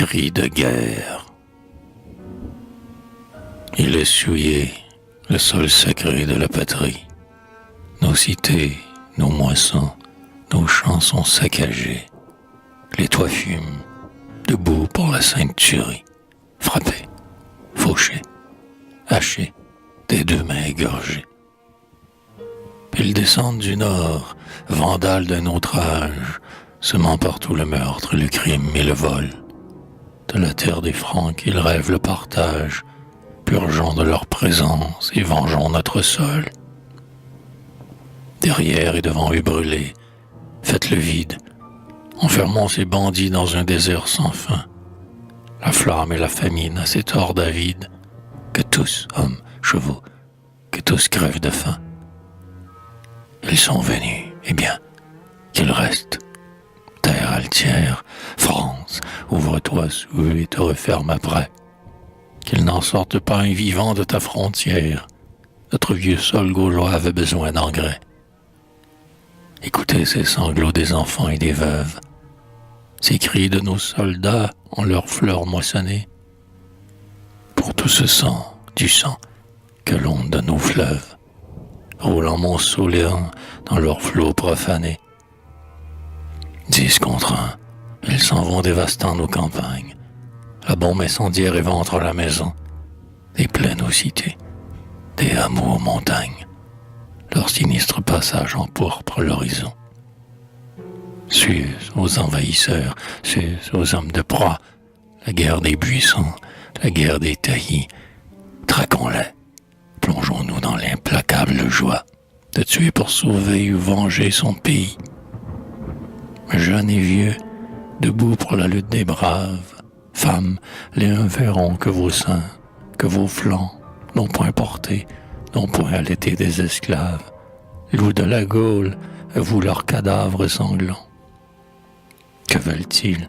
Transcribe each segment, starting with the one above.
cri de guerre. Il est souillé, le sol sacré de la patrie. Nos cités, nos moissons, nos champs sont saccagés. Les toits fument, debout pour la sainte tuerie, frappés, fauchés, hachés, des deux mains égorgées. Ils descendent du nord, vandales d'un autre âge, semant partout le meurtre, le crime et le vol. De la terre des Francs, ils rêvent le partage, purgeons de leur présence et vengeons notre sol. Derrière et devant eux brûlés, faites le vide, enfermons ces bandits dans un désert sans fin. La flamme et la famine à cet horde avide, que tous, hommes, chevaux, que tous crèvent de faim. Ils sont venus, eh bien, qu'ils restent. Terre altière, France, ouvre-toi sous eux et te referme après. Qu'ils n'en sortent pas un vivant de ta frontière. Notre vieux sol gaulois avait besoin d'engrais. Écoutez ces sanglots des enfants et des veuves, ces cris de nos soldats en leurs fleurs moissonnées. Pour tout ce sang, du sang, que l'onde de nos fleuves, roulant monceaux léants dans leurs flots profanés. 10 contre 1, ils s'en vont dévastant nos campagnes. La bombe incendiaire éventre la maison, des plaines aux cités, des hameaux aux montagnes. Leur sinistre passage empourpre l'horizon. Suez aux envahisseurs, suez aux hommes de proie, la guerre des buissons, la guerre des taillis. Traquons-les, plongeons-nous dans l'implacable joie de tuer pour sauver ou venger son pays. Jeunes et vieux, debout pour la lutte des braves, femmes, les uns verront que vos seins, que vos flancs n'ont point porté, n'ont point allaité des esclaves. Loups de la Gaule, à vous leurs cadavres sanglants. Que veulent-ils?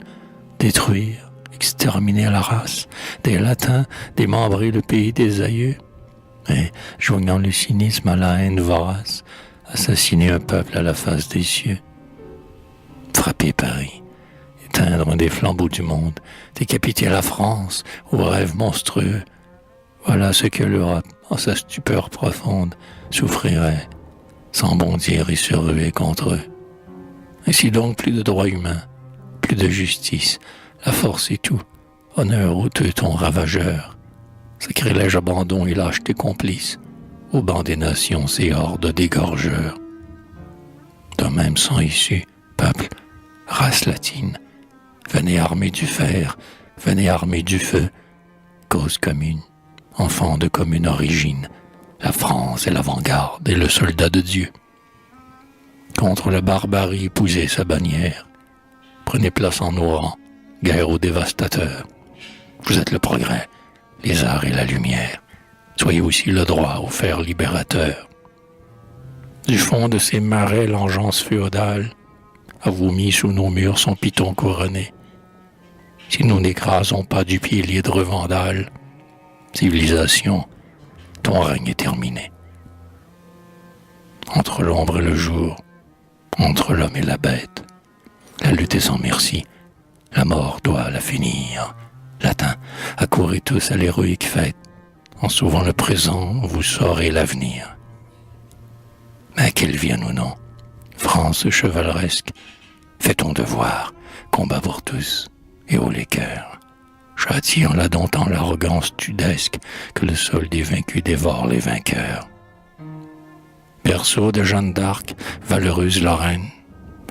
Détruire, exterminer la race des Latins, démembrer le pays des aïeux? Et, joignant le cynisme à la haine vorace, assassiner un peuple à la face des cieux. Frapper Paris, éteindre un des flambeaux du monde, décapiter la France aux rêves monstrueux. Voilà ce que l'Europe, en sa stupeur profonde, souffrirait, sans bondir et se ruer contre eux. Ainsi donc, plus de droits humains, plus de justice, la force est tout, honneur aux teutons ravageurs, sacrilège abandon et lâcheté complice, au banc des nations ces hordes d'égorgeurs. D'un même sang issu, peuple, race latine, venez armés du fer, venez armés du feu, cause commune, enfants de commune origine, la France est l'avant-garde et le soldat de Dieu. Contre la barbarie, épousez sa bannière, prenez place en nos rangs, guerre aux dévastateurs. Vous êtes le progrès, les arts et la lumière, soyez aussi le droit au fer libérateur. Du fond de ces marais, l'engeance féodale a vomi sous nos murs son piton couronné. Si nous n'écrasons pas du pied l'hydre vandale, civilisation, ton règne est terminé. Entre l'ombre et le jour, entre l'homme et la bête, la lutte est sans merci, la mort doit la finir. Latin, accourez tous à l'héroïque fête, en sauvant le présent, vous saurez l'avenir. Mais qu'elle vienne ou non, France chevaleresque, fais ton devoir, combat pour tous, et haut les cœurs. Châtie en la domptant l'arrogance tudesque que le sol des vaincus dévore les vainqueurs. Berceau de Jeanne d'Arc, valeureuse Lorraine,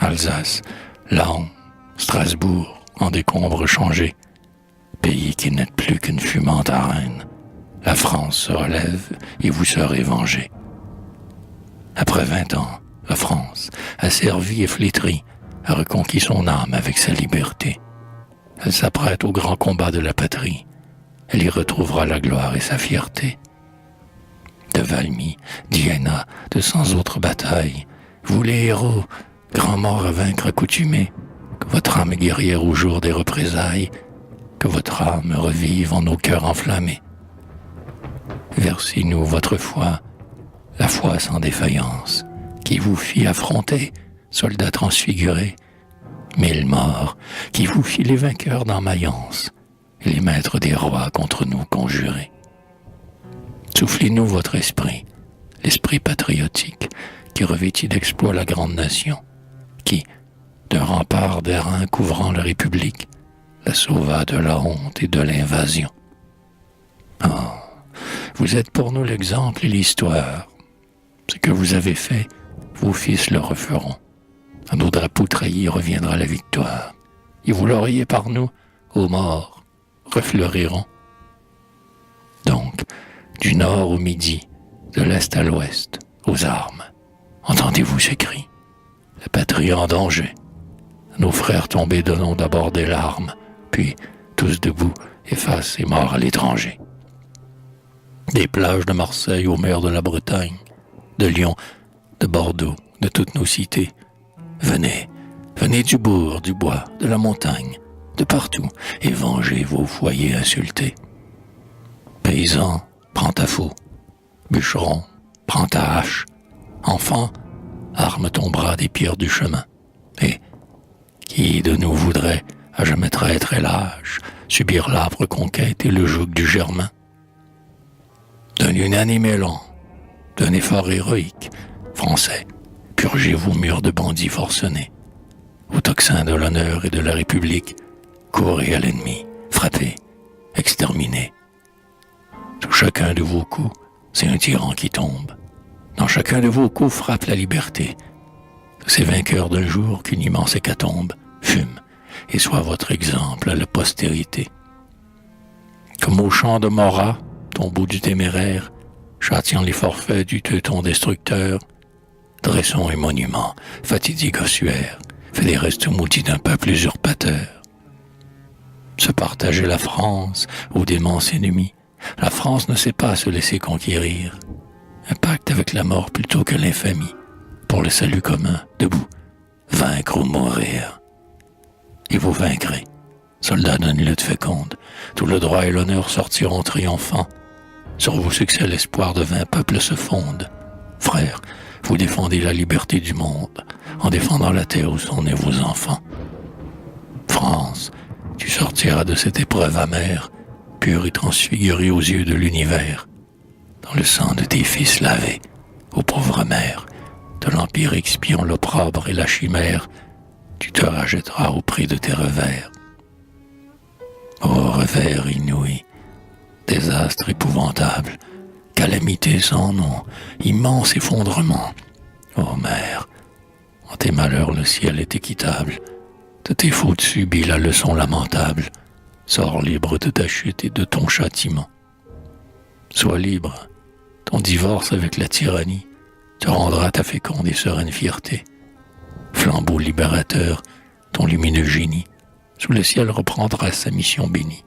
Alsace, Laon, Strasbourg, en décombres changés, pays qui n'êtes plus qu'une fumante arène, la France se relève et vous serez vengés. Après 20 ans, la France, asservie et flétrie, a reconquis son âme avec sa liberté. Elle s'apprête au grand combat de la patrie. Elle y retrouvera la gloire et sa fierté. De Valmy, d'Iéna, de 100 autres batailles, vous les héros, grands morts à vaincre accoutumés, que votre âme guerrière au jour des représailles, que votre âme revive en nos cœurs enflammés. Versez-nous votre foi, la foi sans défaillance, qui vous fit affronter, soldats transfigurés, 1000 morts, qui vous fit les vainqueurs dans Mayence, et les maîtres des rois contre nous conjurés. Soufflez-nous votre esprit, l'esprit patriotique qui revêtit d'exploits la grande nation, qui, d'un rempart d'airain couvrant la République, la sauva de la honte et de l'invasion. Oh, vous êtes pour nous l'exemple et l'histoire. Ce que vous avez fait, vos fils le referont. À nos drapeaux trahis reviendra la victoire. Et vous l'auriez par nous, aux morts, refleuriront. Donc, du nord au midi, de l'est à l'ouest, aux armes. Entendez-vous ces cris? La patrie en danger. Nos frères tombés donnons d'abord des larmes, puis, tous debout, effacent et morts à l'étranger. Des plages de Marseille aux mers de la Bretagne, de Lyon, de Bordeaux, de toutes nos cités. Venez, venez du bourg, du bois, de la montagne, de partout, et vengez vos foyers insultés. Paysans, prends ta faux. Bûcheron, prends ta hache. Enfant, arme ton bras des pierres du chemin. Et qui de nous voudrait, à jamais traître et lâche, subir l'âpre conquête et le joug du Germain? D'un unanime élan, d'un effort héroïque, Français, purgez vos murs de bandits forcenés. Aux tocsins de l'honneur et de la République, courez à l'ennemi, frappez, exterminez. Sous chacun de vos coups, c'est un tyran qui tombe. Dans chacun de vos coups frappe la liberté. De ces vainqueurs d'un jour qu'une immense hécatombe fume et soit votre exemple à la postérité. Comme au champ de Morat, tombeau du téméraire, châtiant les forfaits du teuton destructeur, dressons un monument, fatidique ossuaire, fait des restes maudits d'un peuple usurpateur. Se partager la France aux démence ennemis, la France ne sait pas se laisser conquérir. Un pacte avec la mort plutôt que l'infamie, pour le salut commun, debout, vaincre ou mourir. Et vous vaincrez, soldats d'une lutte féconde, tout le droit et l'honneur sortiront triomphants. Sur vos succès l'espoir de 20 peuples se fonde. Frères, vous défendez la liberté du monde, en défendant la terre où sont nés vos enfants. France, tu sortiras de cette épreuve amère, pure et transfigurée aux yeux de l'univers, dans le sang de tes fils lavés, ô pauvre mère, de l'empire expiant l'opprobre et la chimère, tu te rachèteras au prix de tes revers. Ô revers inouïs, désastre épouvantable, calamité sans nom, immense effondrement. Ô mère, en tes malheurs le ciel est équitable, de tes fautes subis la leçon lamentable, sors libre de ta chute et de ton châtiment. Sois libre, ton divorce avec la tyrannie te rendra ta féconde et sereine fierté. Flambeau libérateur, ton lumineux génie, sous le ciel reprendra sa mission bénie,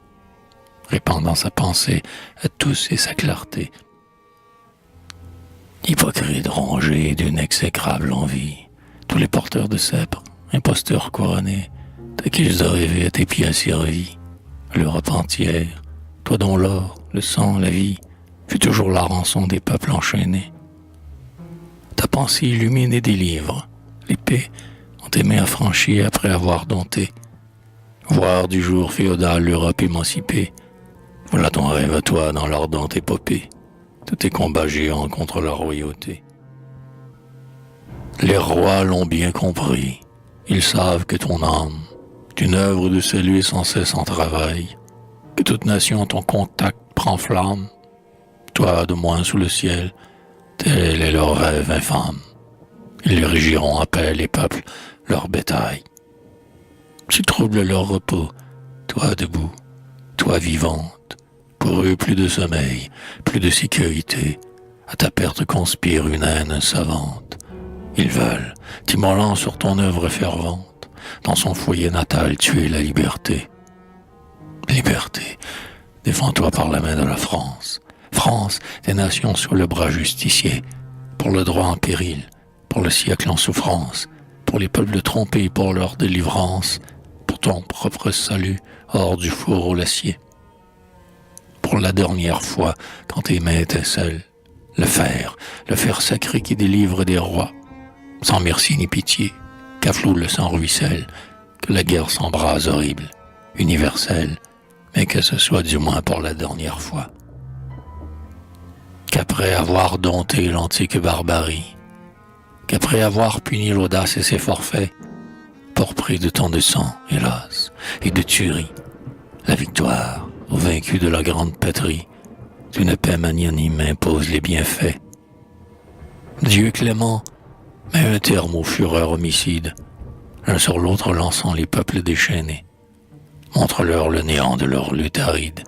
répandant sa pensée à tous et sa clarté. Hypocrite rongé d'une exécrable envie, tous les porteurs de sceptres, imposteurs couronnés, t'accusent de rêver à tes pieds asservis. L'Europe entière, toi dont l'or, le sang, la vie, fut toujours la rançon des peuples enchaînés. Ta pensée illumine et délivre, l'épée en tes mains affranchies après avoir dompté. Voir du jour féodal l'Europe émancipée, voilà ton rêve à toi dans l'ardente épopée, tous tes combats géants contre la royauté. Les rois l'ont bien compris, ils savent que ton âme, une œuvre de salut sans cesse en travail, que toute nation ton contact prend flamme, toi de moins sous le ciel, tel est leur rêve infâme. Ils régiront à paix les peuples, leur bétail. Tu troubles leur repos, toi debout, toi vivante, pour eux plus de sommeil, plus de sécurité, à ta perte conspire une haine savante. Ils veulent, t'immolant sur ton œuvre fervente, dans son foyer natal tuer la liberté. Liberté, défends-toi par la main de la France. France, des nations sur le bras justicier, pour le droit en péril, pour le siècle en souffrance, pour les peuples trompés, pour leur délivrance, pour ton propre salut hors du four au l'acier. Pour la dernière fois, quand tes mains étincellent, le fer sacré qui délivre des rois, sans merci ni pitié, qu'à flot le sang ruisselle, que la guerre s'embrase horrible, universelle, mais que ce soit du moins pour la dernière fois. Qu'après avoir dompté l'antique barbarie, qu'après avoir puni l'audace et ses forfaits, pour prix de tant de sang, hélas, et de tuerie, la victoire, aux vaincus de la grande patrie, d'une paix magnanime impose les bienfaits. Dieu clément met un terme aux fureurs homicides, l'un sur l'autre lançant les peuples déchaînés, montre-leur le néant de leur lutte aride,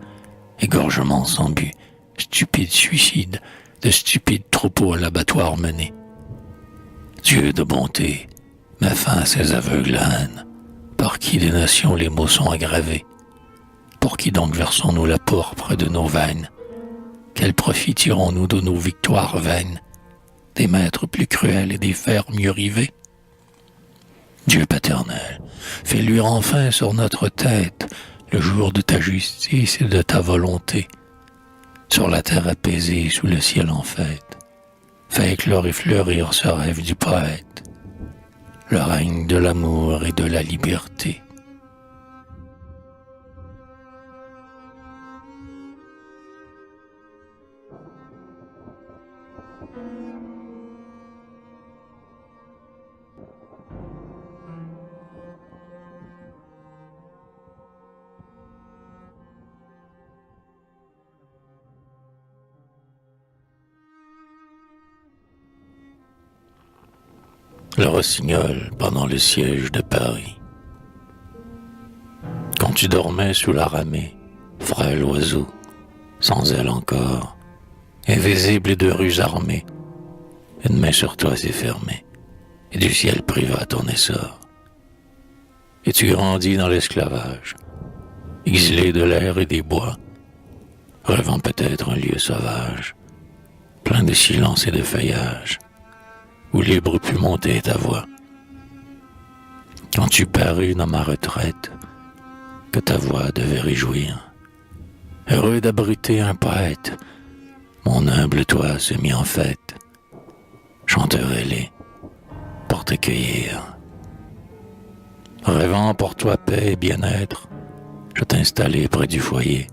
égorgement sans but, stupide suicide, de stupides troupeaux à l'abattoir menés. Dieu de bonté met fin à ces aveugles haines, par qui des nations les maux sont aggravés. Pour qui donc versons-nous la pourpre de nos veines? Quel profit tirons-nous de nos victoires vaines? Des maîtres plus cruels et des fers mieux rivés? Dieu paternel, fais luire enfin sur notre tête le jour de ta justice et de ta volonté. Sur la terre apaisée, sous le ciel en fête, fais éclore et fleurir ce rêve du poète, le règne de l'amour et de la liberté. Le rossignol pendant le siège de Paris. Quand tu dormais sous la ramée, frêle oiseau, sans aile encore, invisible de rues armées, une main sur toi s'est fermée, et du ciel priva ton essor. Et tu grandis dans l'esclavage, exilé de l'air et des bois, rêvant peut-être un lieu sauvage, plein de silence et de feuillage, où libre put monter ta voix. Quand tu parus dans ma retraite, que ta voix devait réjouir, heureux d'abriter un poète, mon humble toit se mit en fête, chanterai-les pour te cueillir. Rêvant pour toi paix et bien-être, je t'installai près du foyer,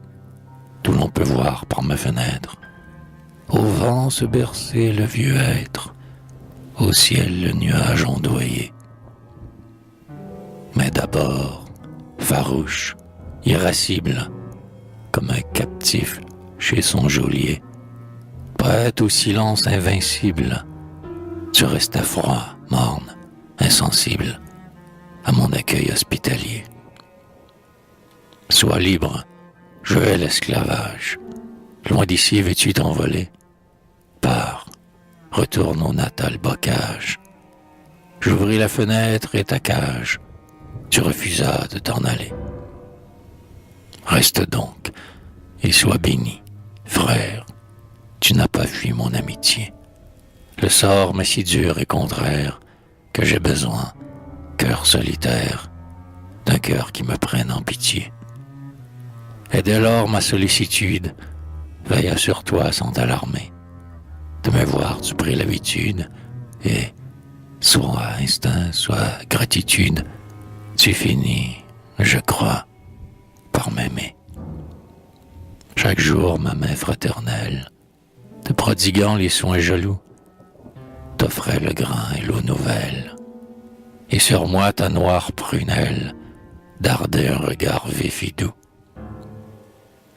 d'où l'on peut voir par ma fenêtre, au vent se bercer le vieux être, au ciel le nuage ondoyé. Mais d'abord, farouche, irascible, comme un captif chez son geôlier, poète au silence invincible, tu restais froid, morne, insensible à mon accueil hospitalier. Sois libre, je hais l'esclavage, loin d'ici veux-tu t'envoler? Pars, retourne au natal bocage. J'ouvris la fenêtre et ta cage, tu refusas de t'en aller. Reste donc et sois béni, frère, tu n'as pas fui mon amitié. Le sort m'est si dur et contraire que j'ai besoin, cœur solitaire, d'un cœur qui me prenne en pitié. Et dès lors ma sollicitude veilla sur toi sans t'alarmer. De me voir tu pris l'habitude, et, soit instinct, soit gratitude, tu finis, je crois, par m'aimer. Chaque jour ma main fraternelle, te prodiguant les soins jaloux, t'offrait le grain et l'eau nouvelle, et sur moi ta noire prunelle dardait un regard vif et doux.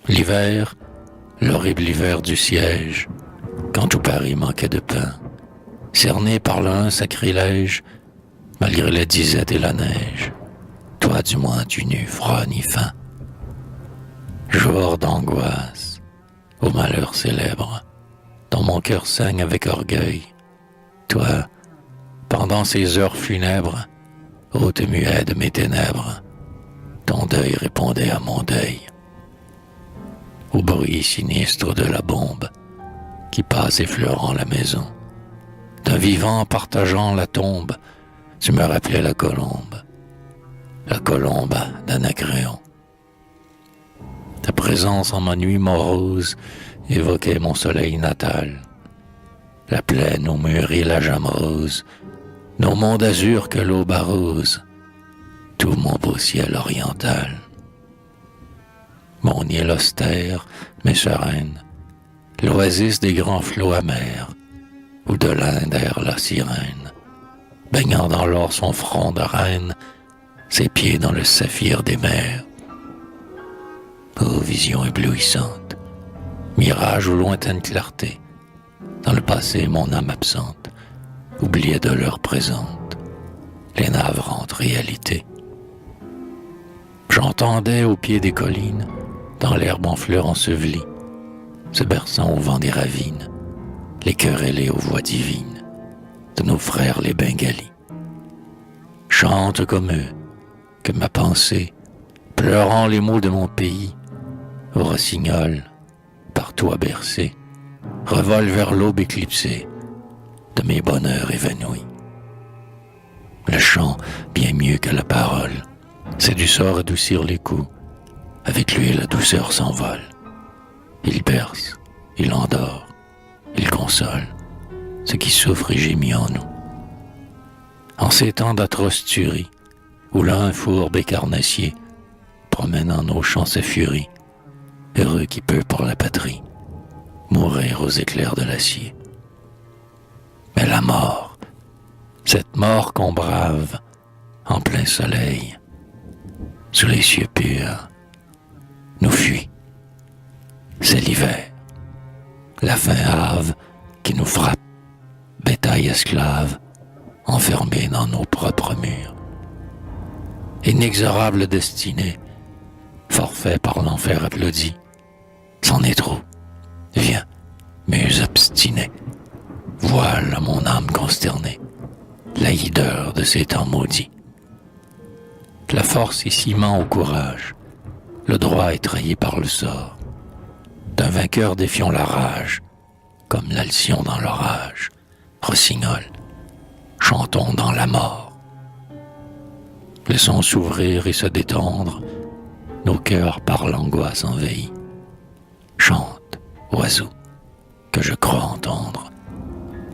L'hiver, l'horrible hiver du siège, quand tout Paris manquait de pain, cerné par l'un sacrilège, malgré la disette et la neige, toi du moins tu n'eus froid ni faim. Jour d'angoisse, au malheur célèbre, dont mon cœur saigne avec orgueil, toi, pendant ces heures funèbres, hôte muet de mes ténèbres, ton deuil répondait à mon deuil. Au bruit sinistre de la bombe, qui passe effleurant la maison, d'un vivant partageant la tombe, tu me rappelais la colombe d'Anacréon. Ta présence en ma nuit morose évoquait mon soleil natal, la plaine où mûrit la jamme rose, nos monts d'azur que l'aube arrose, tout mon beau ciel oriental. mon île austère, mais sereine, l'oasis des grands flots amers, où de l'Inde erre la sirène, baignant dans l'or son front de reine, ses pieds dans le saphir des mers. Ô vision éblouissante, mirage ou lointaine clarté, dans le passé mon âme absente oubliait de l'heure présente les navrantes réalités. J'entendais au pied des collines, dans l'herbe en fleurs ensevelie, se berçant au vent des ravines, les querellés aux voix divines de nos frères les Bengalis. Chante comme eux, que ma pensée, pleurant les mots de mon pays, au rossignol, par toi bercé, revole vers l'aube éclipsée de mes bonheurs évanouis. Le chant, bien mieux que la parole, c'est du sort adoucir les coups. Avec lui, la douceur s'envole. Il berce, il endort, il console ce qui souffre et gémit en nous. En ces temps d'atroces tueries, où l'un fourbe et carnassier promène en nos champs sa furie, heureux qui peut pour la patrie mourir aux éclairs de l'acier. Mais la mort, cette mort qu'on brave en plein soleil, sous les cieux purs, nous fuit. C'est l'hiver, la faim hâve qui nous frappe, bétail esclave, enfermé dans nos propres murs. Inexorable destinée, forfait par l'enfer applaudi, c'en est trop, viens, mais obstiné, voile à mon âme consternée, la hideur de ces temps maudits. La force est ciment au courage, le droit est trahi par le sort. D'un vainqueur défions la rage, comme l'alcyon dans l'orage. Rossignol, chantons dans la mort. Laissons s'ouvrir et se détendre, nos cœurs par l'angoisse envahis. Chante, oiseau, que je crois entendre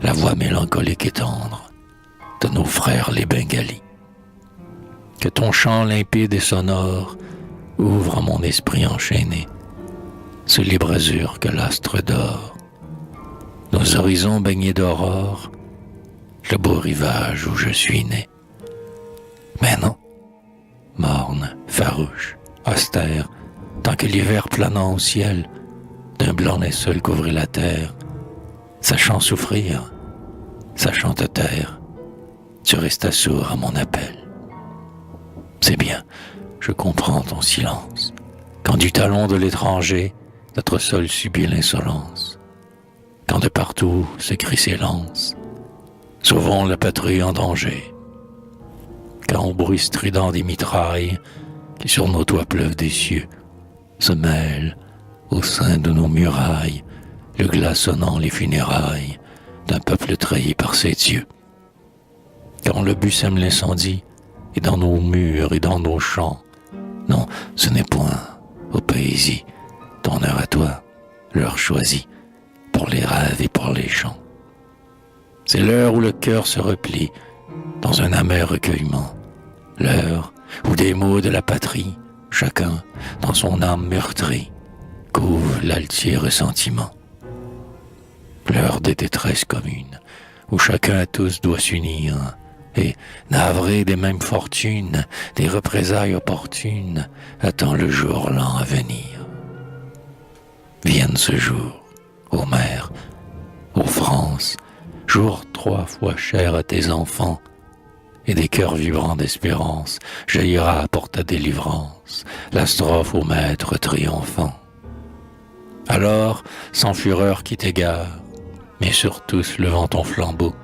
la voix mélancolique et tendre de nos frères les Bengalis. Que ton chant limpide et sonore ouvre à mon esprit enchaîné ce libre azur que l'astre dort, nos horizons baignés d'aurore, le beau rivage où je suis né. Mais non, morne, farouche, austère, tant que l'hiver planant au ciel d'un blanc linceul couvrit la terre, sachant souffrir, sachant te taire, tu restas sourd à mon appel. C'est bien, je comprends ton silence, quand du talon de l'étranger, notre sol subit l'insolence, quand de partout ce cri s'élance, sauvons la patrie en danger, quand au bruit strident des mitrailles, qui sur nos toits pleuvent des cieux, se mêlent au sein de nos murailles, le glaçonnant les funérailles d'un peuple trahi par ses dieux. Quand le but sème l'incendie, et dans nos murs et dans nos champs, non, ce n'est point, ô poésie, ton heure à toi, l'heure choisie, pour les rêves et pour les chants. C'est l'heure où le cœur se replie dans un amer recueillement, l'heure où des mots de la patrie, chacun, dans son âme meurtrie, couvre l'altier ressentiment. L'heure des détresses communes, où chacun à tous doit s'unir, et, navré des mêmes fortunes, des représailles opportunes, attend le jour lent à venir. Vienne ce jour, ô mère, ô France, jour 3 fois cher à tes enfants, et des cœurs vibrants d'espérance jaillira pour ta délivrance, la strophe au maître triomphant. Alors, sans fureur qui t'égare, mais sur tous levant ton flambeau,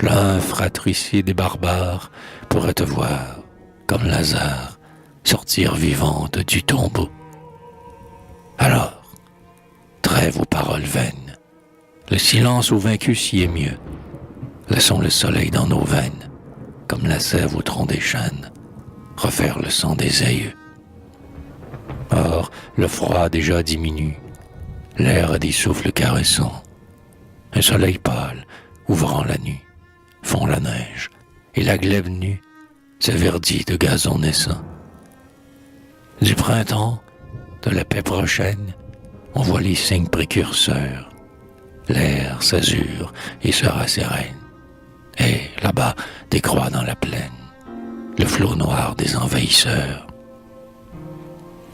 l'un fratricide et barbare pourrait te voir, comme Lazare, sortir vivante du tombeau. Alors, trêve aux paroles vaines, le silence au vaincu s'y est mieux. Laissons le soleil dans nos veines, comme la sève au tronc des chênes, refaire le sang des aïeux. Or, le froid déjà diminue, l'air a des souffles caressants. Un soleil pâle, ouvrant la nuit, fond la neige, et la glèbe nue se verdit de gazon naissant. Du printemps, de la paix prochaine, on voit les signes précurseurs. L'air s'azure et sera sereine. Et là-bas, des croix dans la plaine, le flot noir des envahisseurs.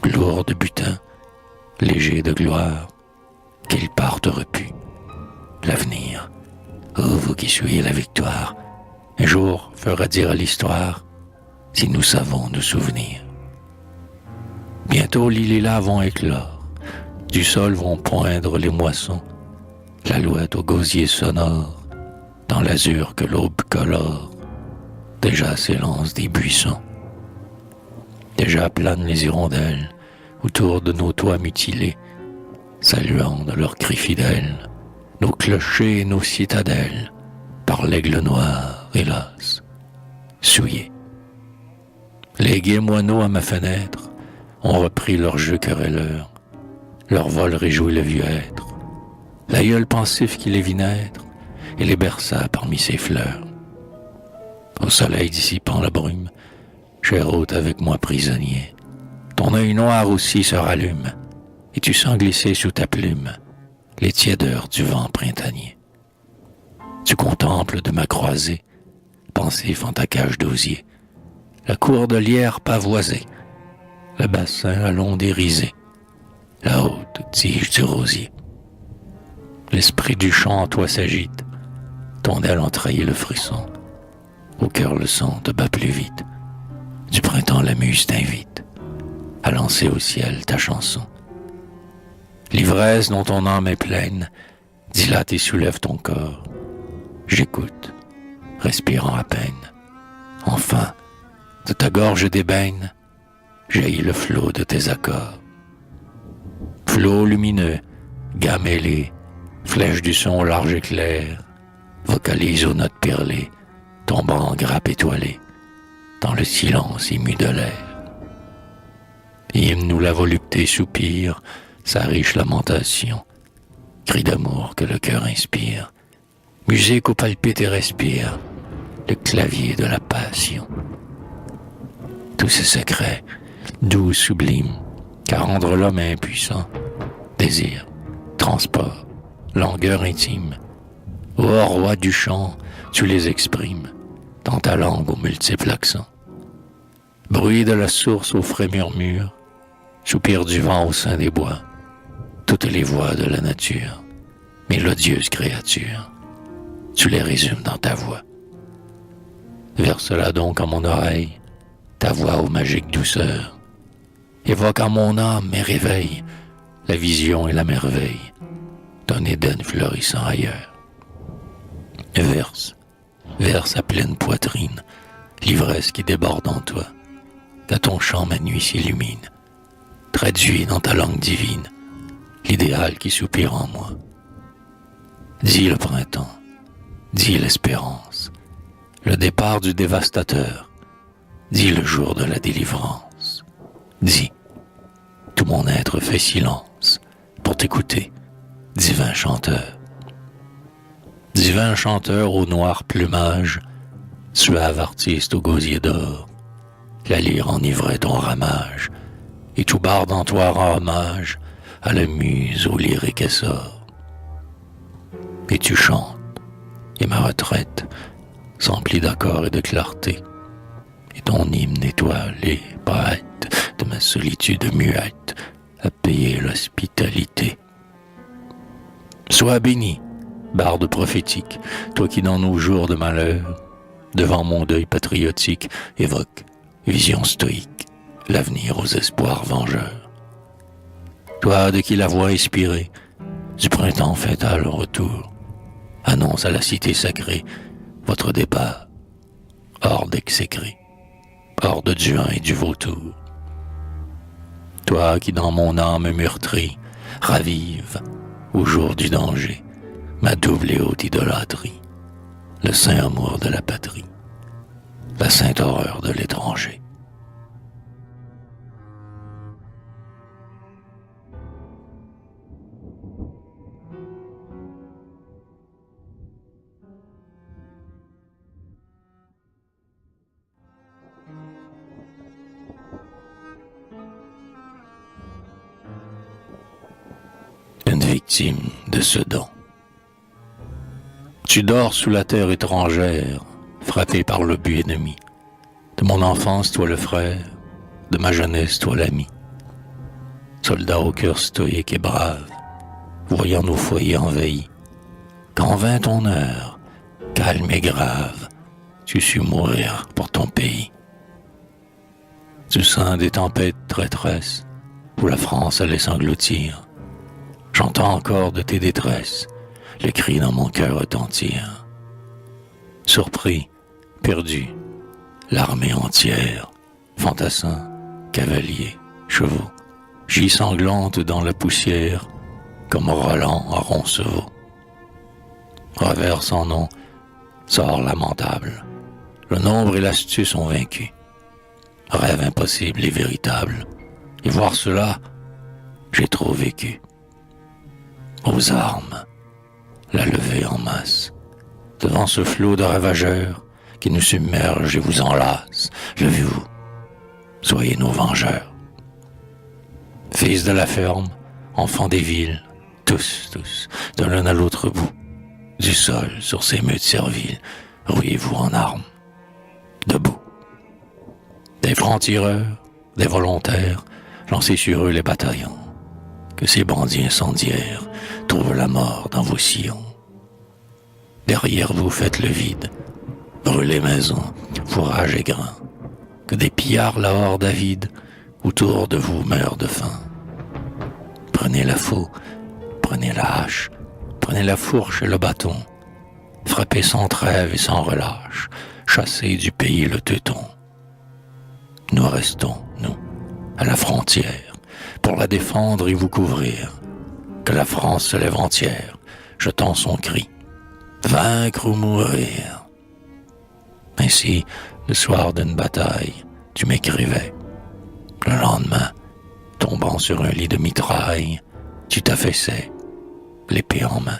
Lourd de butin, léger de gloire, qu'ils partent repus. L'avenir, ô vous qui suivez la victoire, un jour fera dire à l'histoire si nous savons nous souvenir. Bientôt les lilas vont éclore, du sol vont poindre les moissons, l'alouette au gosier sonore, dans l'azur que l'aube colore, déjà s'élancent des buissons. Déjà planent les hirondelles autour de nos toits mutilés, saluant de leurs cris fidèles nos clochers et nos citadelles, par l'aigle noir, hélas, souillés. Les gais moineaux à ma fenêtre ont repris leur jeu querelleur, leur vol réjouit le vieux être, l'aïeul pensif qui les vit naître et les berça parmi ses fleurs. Au soleil dissipant la brume, cher hôte avec moi prisonnier, ton œil noir aussi se rallume, et tu sens glisser sous ta plume les tiédeurs du vent printanier. Tu contemples de ma croisée, pensif en ta cage d'osier, la cour de lierre pavoisée, le bassin à long dérisé, la haute tige du rosier. L'esprit du chant en toi s'agite, ton aile entraille le frisson, au cœur le son te bat plus vite, du printemps la muse t'invite à lancer au ciel ta chanson. L'ivresse dont ton âme est pleine dilate et soulève ton corps. J'écoute, respirant à peine. Enfin, de ta gorge d'ébène, jaillit le flot de tes accords. Flot lumineux, gamme ailée, flèche du son large et clair, vocalise aux notes perlées, tombant en grappe étoilée, dans le silence ému de l'air. Hymne où la volupté soupire, sa riche lamentation, cri d'amour que le cœur inspire, musique où palpite et respire, le clavier de la passion. Tous ces secrets, doux, sublimes, qu'à rendre l'homme impuissant, désir, transport, langueur intime, ô roi du chant, tu les exprimes, dans ta langue aux multiples accents. Bruit de la source au frais murmure, soupir du vent au sein des bois, toutes les voix de la nature, mélodieuses créatures, tu les résumes dans ta voix. Verse-la donc en mon oreille, ta voix aux magiques douceurs, évoque en mon âme et réveille la vision et la merveille d'un Éden fleurissant ailleurs. Verse, verse à pleine poitrine l'ivresse qui déborde en toi, qu'à ton chant ma nuit s'illumine, traduis dans ta langue divine l'idéal qui soupire en moi. Dis le printemps, dis l'espérance, le départ du dévastateur, dis le jour de la délivrance, dis, tout mon être fait silence pour t'écouter, divin chanteur. Divin chanteur au noir plumage, suave artiste au gosier d'or, la lyre enivrait ton ramage, et tout barde en toi rend hommage à la muse au lyrique essor. Et tu chantes, et ma retraite s'emplit d'accords et de clarté, et ton hymne étoile et poète de ma solitude muette à payer l'hospitalité. Sois béni, barde prophétique, toi qui dans nos jours de malheur, devant mon deuil patriotique, évoque, vision stoïque, l'avenir aux espoirs vengeurs. Toi de qui la voix inspirée du printemps fatal au retour annonce à la cité sacrée votre départ, hors d'exécré, hors de Juin et du vautour. Toi qui dans mon âme meurtrie ravive au jour du danger ma double et haute idolâtrie, le saint amour de la patrie, la sainte horreur de l'étranger. victime de Sedan. Tu dors sous la terre étrangère, frappé par le but ennemi. De mon enfance, toi le frère, de ma jeunesse, toi l'ami. Soldat au cœur stoïque et brave, voyant nos foyers envahis. Quand vint ton heure, calme et grave, tu sus mourir pour ton pays. Du sein des tempêtes traîtresses, où la France allait s'engloutir, j'entends encore de tes détresses, le cri dans mon cœur retentir. Surpris, perdu, l'armée entière, fantassins, cavaliers, chevaux, gît sanglante dans la poussière, comme Roland à Roncevaux. Revers sans nom, sort lamentable, le nombre et l'astuce ont vaincu. Rêve impossible et véritable, et voir cela, j'ai trop vécu. Aux armes, la levée en masse, devant ce flot de ravageurs qui nous submerge et vous enlace, levez-vous, soyez nos vengeurs. Fils de la ferme, enfants des villes, tous, de l'un à l'autre bout, du sol sur ces meutes serviles, rouillez-vous en armes, debout. Des francs-tireurs, des volontaires, lancez sur eux les bataillons, que ces bandits incendiaires trouvent la mort dans vos sillons. Derrière vous faites le vide, brûlez maisons, fourrage et grains, que des pillards la horde avide, autour de vous meurent de faim. Prenez la faux, prenez la hache, prenez la fourche et le bâton, frappez sans trêve et sans relâche, chassez du pays le teuton. Nous restons, nous, à la frontière, pour la défendre et vous couvrir, que la France se lève entière, jetant son cri, vaincre ou mourir. Ainsi, le soir d'une bataille, tu m'écrivais. Le lendemain, tombant sur un lit de mitraille, tu t'affaissais, l'épée en main.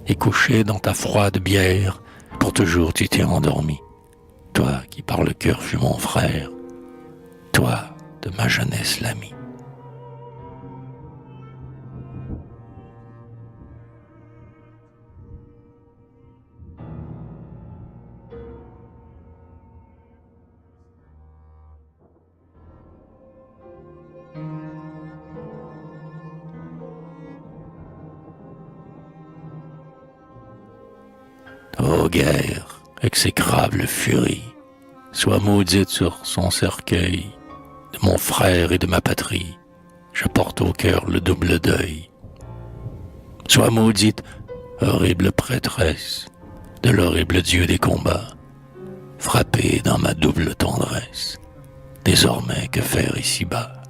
Et couché dans ta froide bière, pour toujours tu t'es endormi. Toi qui par le cœur fus mon frère, toi de ma jeunesse l'ami. Ô guerre, exécrable furie, sois maudite sur son cercueil, de mon frère et de ma patrie, je porte au cœur le double deuil. Sois maudite, horrible prêtresse, de l'horrible Dieu des combats, frappée dans ma double tendresse, désormais que faire ici-bas.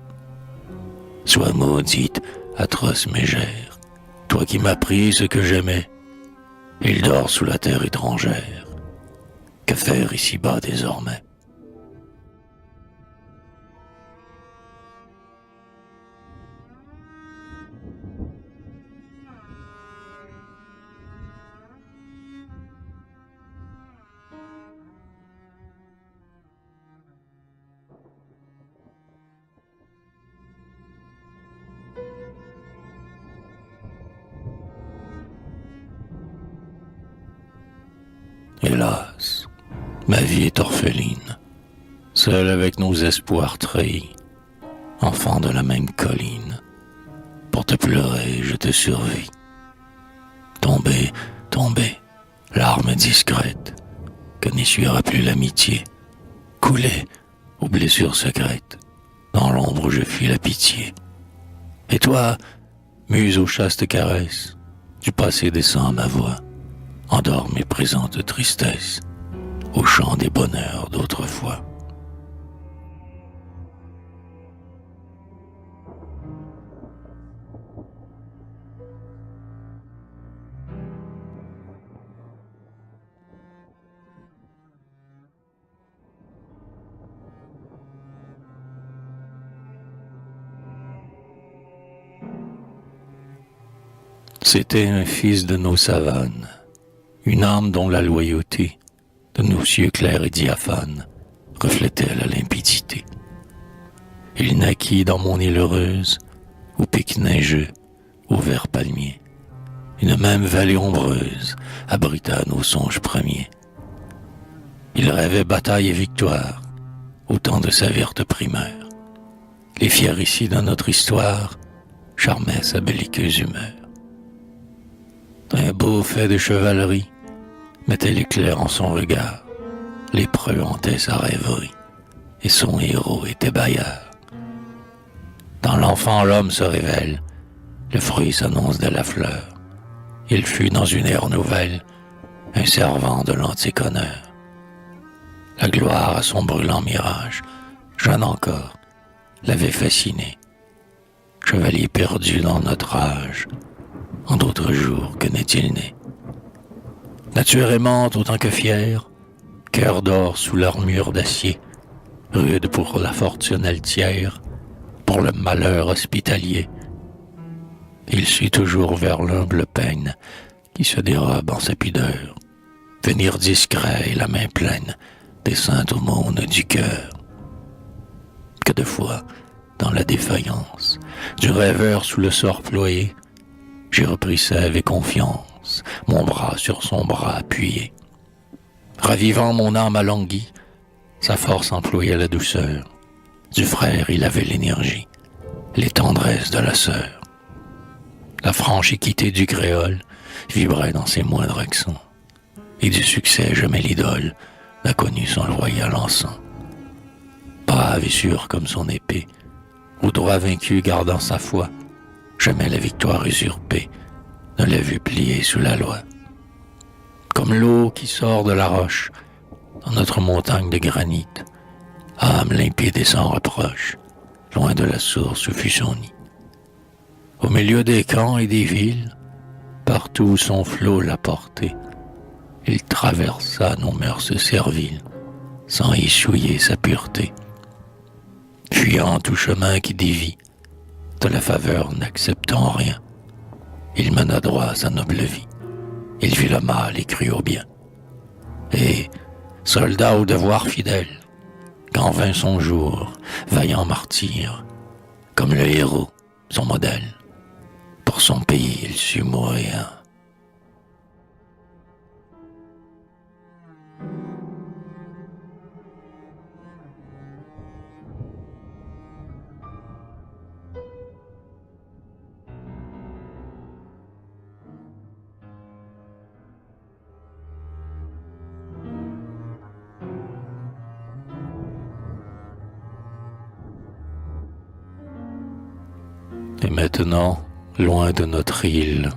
Sois maudite, atroce mégère, toi qui m'as pris ce que j'aimais, il dort sous la terre étrangère. Que faire ici-bas désormais? Hélas, ma vie est orpheline, seule avec nos espoirs trahis, enfants de la même colline. Pour te pleurer, je te survis. Tombé, tombé, larme discrète, que n'essuiera plus l'amitié. Coulé, aux blessures secrètes, dans l'ombre où je fuis la pitié. Et toi, muse aux chastes caresses, du passé descend ma voix. Endors mes présentes tristesses au chant des bonheurs d'autrefois. C'était un fils de nos savanes, une âme dont la loyauté, de nos cieux clairs et diaphanes, reflétait la limpidité. Il naquit dans mon île heureuse, au pic neigeux, au vert palmier. Une même vallée ombreuse abrita nos songes premiers. Il rêvait bataille et victoire au temps de sa verte primeur. Les fiers récits de notre histoire charmaient sa belliqueuse humeur. Un beau fait de chevalerie mettait l'éclair en son regard. Lépreux hantait sa rêverie et son héros était Bayard. Dans l'enfant l'homme se révèle, le fruit s'annonce de la fleur. Il fut dans une ère nouvelle un servant de l'antique honneur. La gloire à son brûlant mirage, jeune encore, l'avait fasciné. Chevalier perdu dans notre âge, en d'autres jours que n'est-il né. Nature aimante autant que fière, cœur d'or sous l'armure d'acier, rude pour la fortune altière, pour le malheur hospitalier. Il suit toujours vers l'humble peine qui se dérobe en sa pudeur, venir discret et la main pleine des saintes aumônes du cœur. Que de fois, dans la défaillance du rêveur sous le sort ployé, j'ai repris sève et confiance, mon bras sur son bras appuyé. Ravivant mon âme alanguie, sa force employait la douceur. Du frère il avait l'énergie, les tendresses de la sœur. La franche équité du créole vibrait dans ses moindres accents, et du succès jamais l'idole n'a connu son loyal encens. Brave et sûr comme son épée, au droit vaincu gardant sa foi, jamais la victoire usurpée ne l'a vu plier sous la loi. Comme l'eau qui sort de la roche dans notre montagne de granit, âme limpide et sans reproche, loin de la source où fut son nid. Au milieu des camps et des villes, partout où son flot l'a porté, il traversa nos mœurs serviles, sans y souiller sa pureté. Fuyant tout chemin qui dévie, de la faveur n'acceptant rien, il mena droit à sa noble vie. Il vit le mal et crut au bien. Et, soldat au devoir fidèle, quand vint son jour, vaillant martyr, comme le héros, son modèle, pour son pays il sut mourir. Et maintenant, loin de notre île,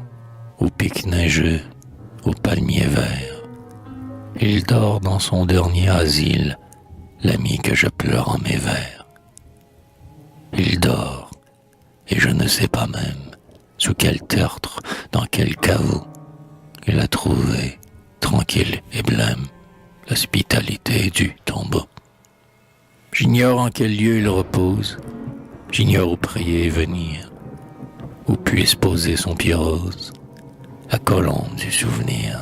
au pic neigeux, aux palmiers verts, il dort dans son dernier asile, l'ami que je pleure en mes vers. Il dort, et je ne sais pas même sous quel tertre, dans quel caveau, il a trouvé, tranquille et blême, l'hospitalité du tombeau. J'ignore en quel lieu il repose, j'ignore où prier et venir, où puisse poser son pied rose, la colombe du souvenir.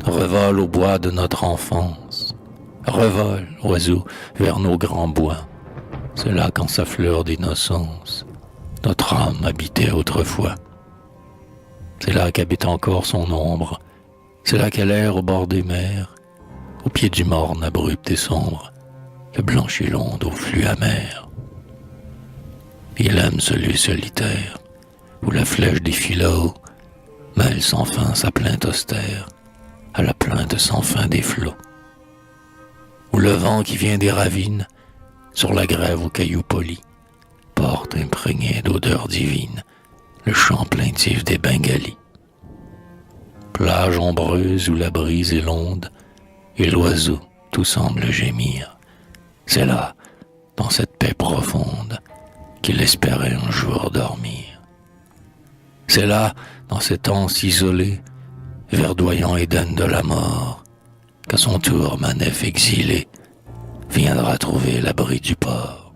Revole au bois de notre enfance, revole, oiseau, vers nos grands bois. C'est là qu'en sa fleur d'innocence, notre âme habitait autrefois. C'est là qu'habite encore son ombre, c'est là qu'elle erre au bord des mers, au pied du morne abrupt et sombre, que blanchit l'onde au flux amer. Il aime ce lieu solitaire, où la flèche des philots mêle sans fin sa plainte austère à la plainte sans fin des flots, où le vent qui vient des ravines, sur la grève aux cailloux polis, porte imprégné d'odeurs divines le chant plaintif des Bengalis. Plage ombreuse où la brise et l'onde et l'oiseau tout semble gémir, c'est là, dans cette paix profonde, qu'il espérait un jour dormir. C'est là, dans cet anse isolé, verdoyant Éden de la mort, qu'à son tour ma nef exilée viendra trouver l'abri du port.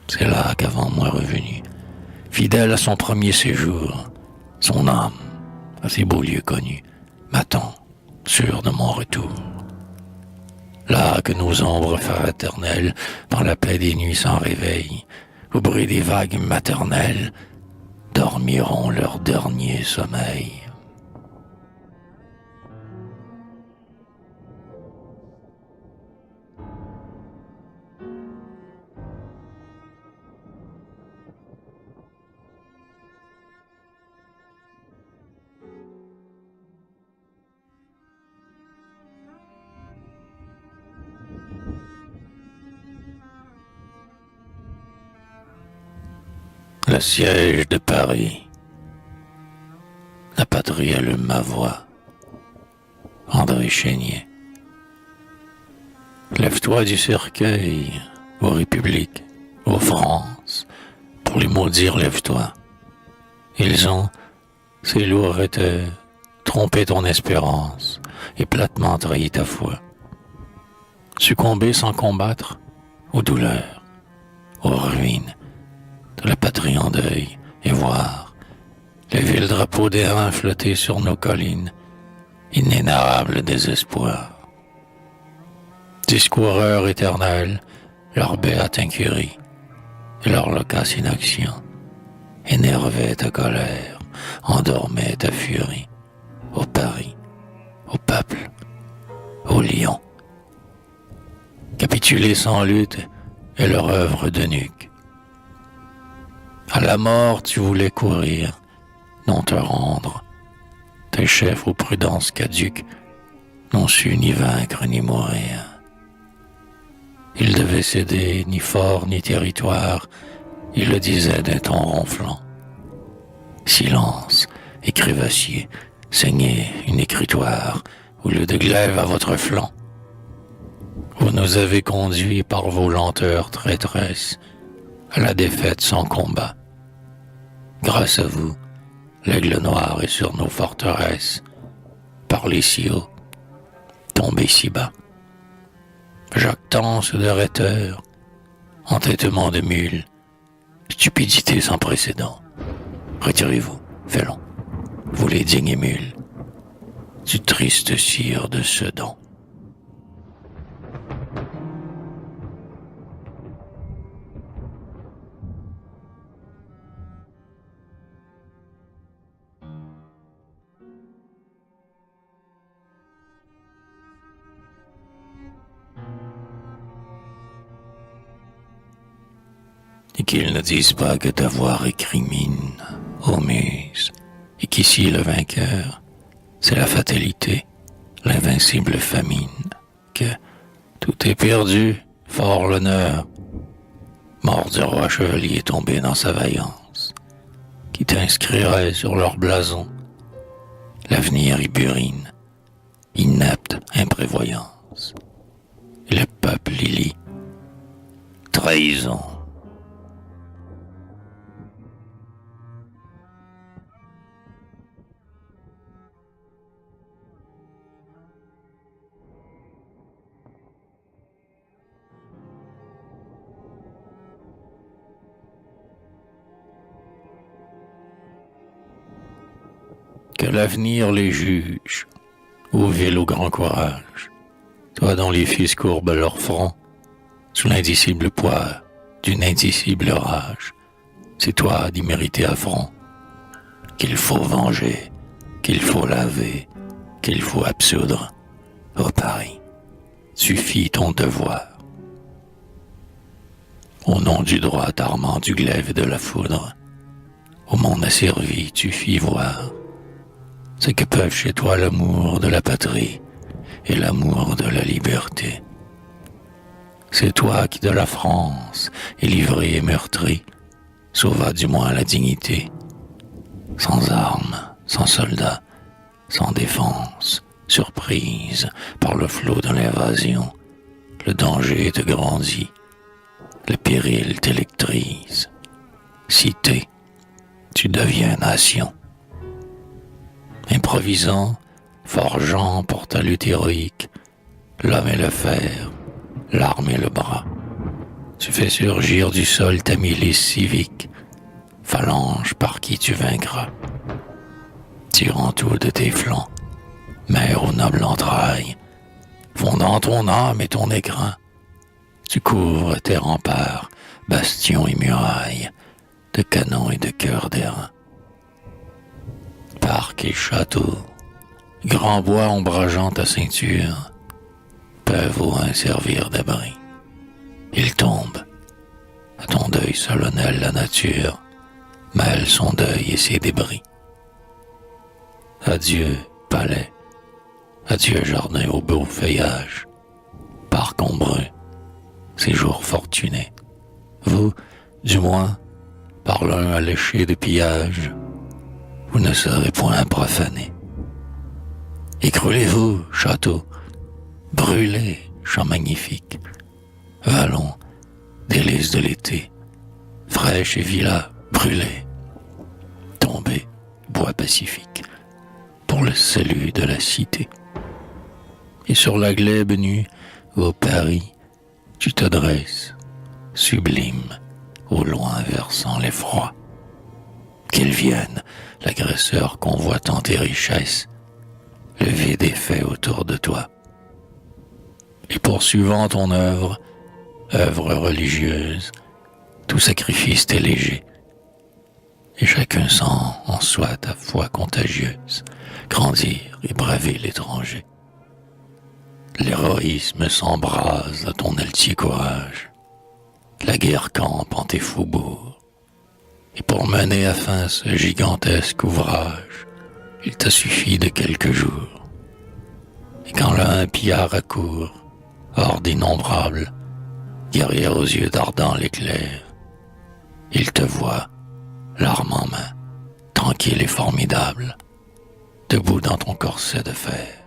C'est là qu'avant moi revenu, fidèle à son premier séjour, son âme, à ses beaux lieux connus, m'attend, sûr de mon retour. Là que nos ombres fraternelles, dans la paix des nuits sans réveil, au bruit des vagues maternelles, dormiront leur dernier sommeil. Le siège de Paris. La patrie allume ma voix. André Chénier. Lève-toi du cercueil, ô République, ô France, pour les maudire, lève-toi. Ils ont, ces lourds rhéteurs, trompé ton espérance et platement trahi ta foi. Succomber sans combattre aux douleurs, aux ruines de la patrie en deuil, et voir les villes drapeaux d'airain flotter sur nos collines, inénarrable désespoir. Discoureurs éternels, leur béate incurie et leur loquace inaction énervaient ta colère, endormaient ta furie, au Paris, au peuple, au lion. Capituler sans lutte est leur œuvre de nuque. À la mort tu voulais courir, non te rendre. Tes chefs aux prudences caduques n'ont su ni vaincre ni mourir. Ils devaient céder ni fort ni territoire, ils le disaient d'un ton ronflant. Silence, et crévassier, saignez une écritoire au lieu de glaive à votre flanc. Vous nous avez conduits par vos lenteurs traîtresses à la défaite sans combat. Grâce à vous, l'aigle noir est sur nos forteresses, parlé si haut, tombé si bas. Jactance de rhéteurs, entêtement de mules, stupidité sans précédent. Retirez-vous, félons, vous les dignes émules, du triste sire de Sedan. Et qu'ils ne disent pas que ta voix récrimine, ô muse, et qu'ici le vainqueur, c'est la fatalité, l'invincible famine, que tout est perdu, fort l'honneur, mort du roi chevalier tombé dans sa vaillance, qui t'inscrirait sur leur blason, l'avenir iburine, inepte imprévoyance, et le peuple y lit, trahison. Que l'avenir les juge, ô ville au grand courage, toi dont les fils courbent leur front, sous l'indicible poids d'une indicible rage, c'est toi d'immérité affront, qu'il faut venger, qu'il faut laver, qu'il faut absoudre, ô Paris, suffit ton devoir. Au nom du droit armant du glaive et de la foudre, au monde asservi tu fis voir ce que peuvent chez toi l'amour de la patrie et l'amour de la liberté. C'est toi qui de la France, livré et meurtri, sauva du moins la dignité. Sans armes, sans soldats, sans défense, surprise par le flot de l'invasion, le danger te grandit, le péril t'électrise. Cité, tu deviens nation. Improvisant, forgeant pour ta lutte héroïque, l'homme et le fer, l'arme et le bras. Tu fais surgir du sol ta milice civique, phalange par qui tu vaincras. Tirant tout de tes flancs, mère aux nobles entrailles, fondant ton âme et ton écrin, tu couvres tes remparts, bastions et murailles, de canons et de cœurs d'airain. Parcs et châteaux, grands bois ombrageant ta ceinture, peuvent au loin servir d'abri. Il tombe, à ton deuil solennel la nature mêle son deuil et ses débris. Adieu, palais, adieu, jardin au beau feuillage, parc ombreux, séjour fortuné. Vous, du moins, par l'un alléché de pillage, vous ne serez point profanés. Écroulez-vous, château, brûlez, champs magnifiques, vallons, délices de l'été, fraîches et villas brûlées, tombez, bois pacifique, pour le salut de la cité. Et sur la glèbe nue, ô Paris, tu te dresses, sublime, au loin versant l'effroi. Qu'il vienne, l'agresseur convoitant tes richesses, le vide est fait autour de toi. Et poursuivant ton œuvre religieuse, tout sacrifice t'est léger, et chacun sent en soi ta foi contagieuse, grandir et braver l'étranger. L'héroïsme s'embrase à ton altier courage, la guerre campe en tes faubourgs, et pour mener à fin ce gigantesque ouvrage, il t'a suffi de quelques jours. Et quand là un pillard accourt, horde innombrable, guerrier aux yeux d'ardent l'éclair, il te voit, l'arme en main, tranquille et formidable, debout dans ton corset de fer.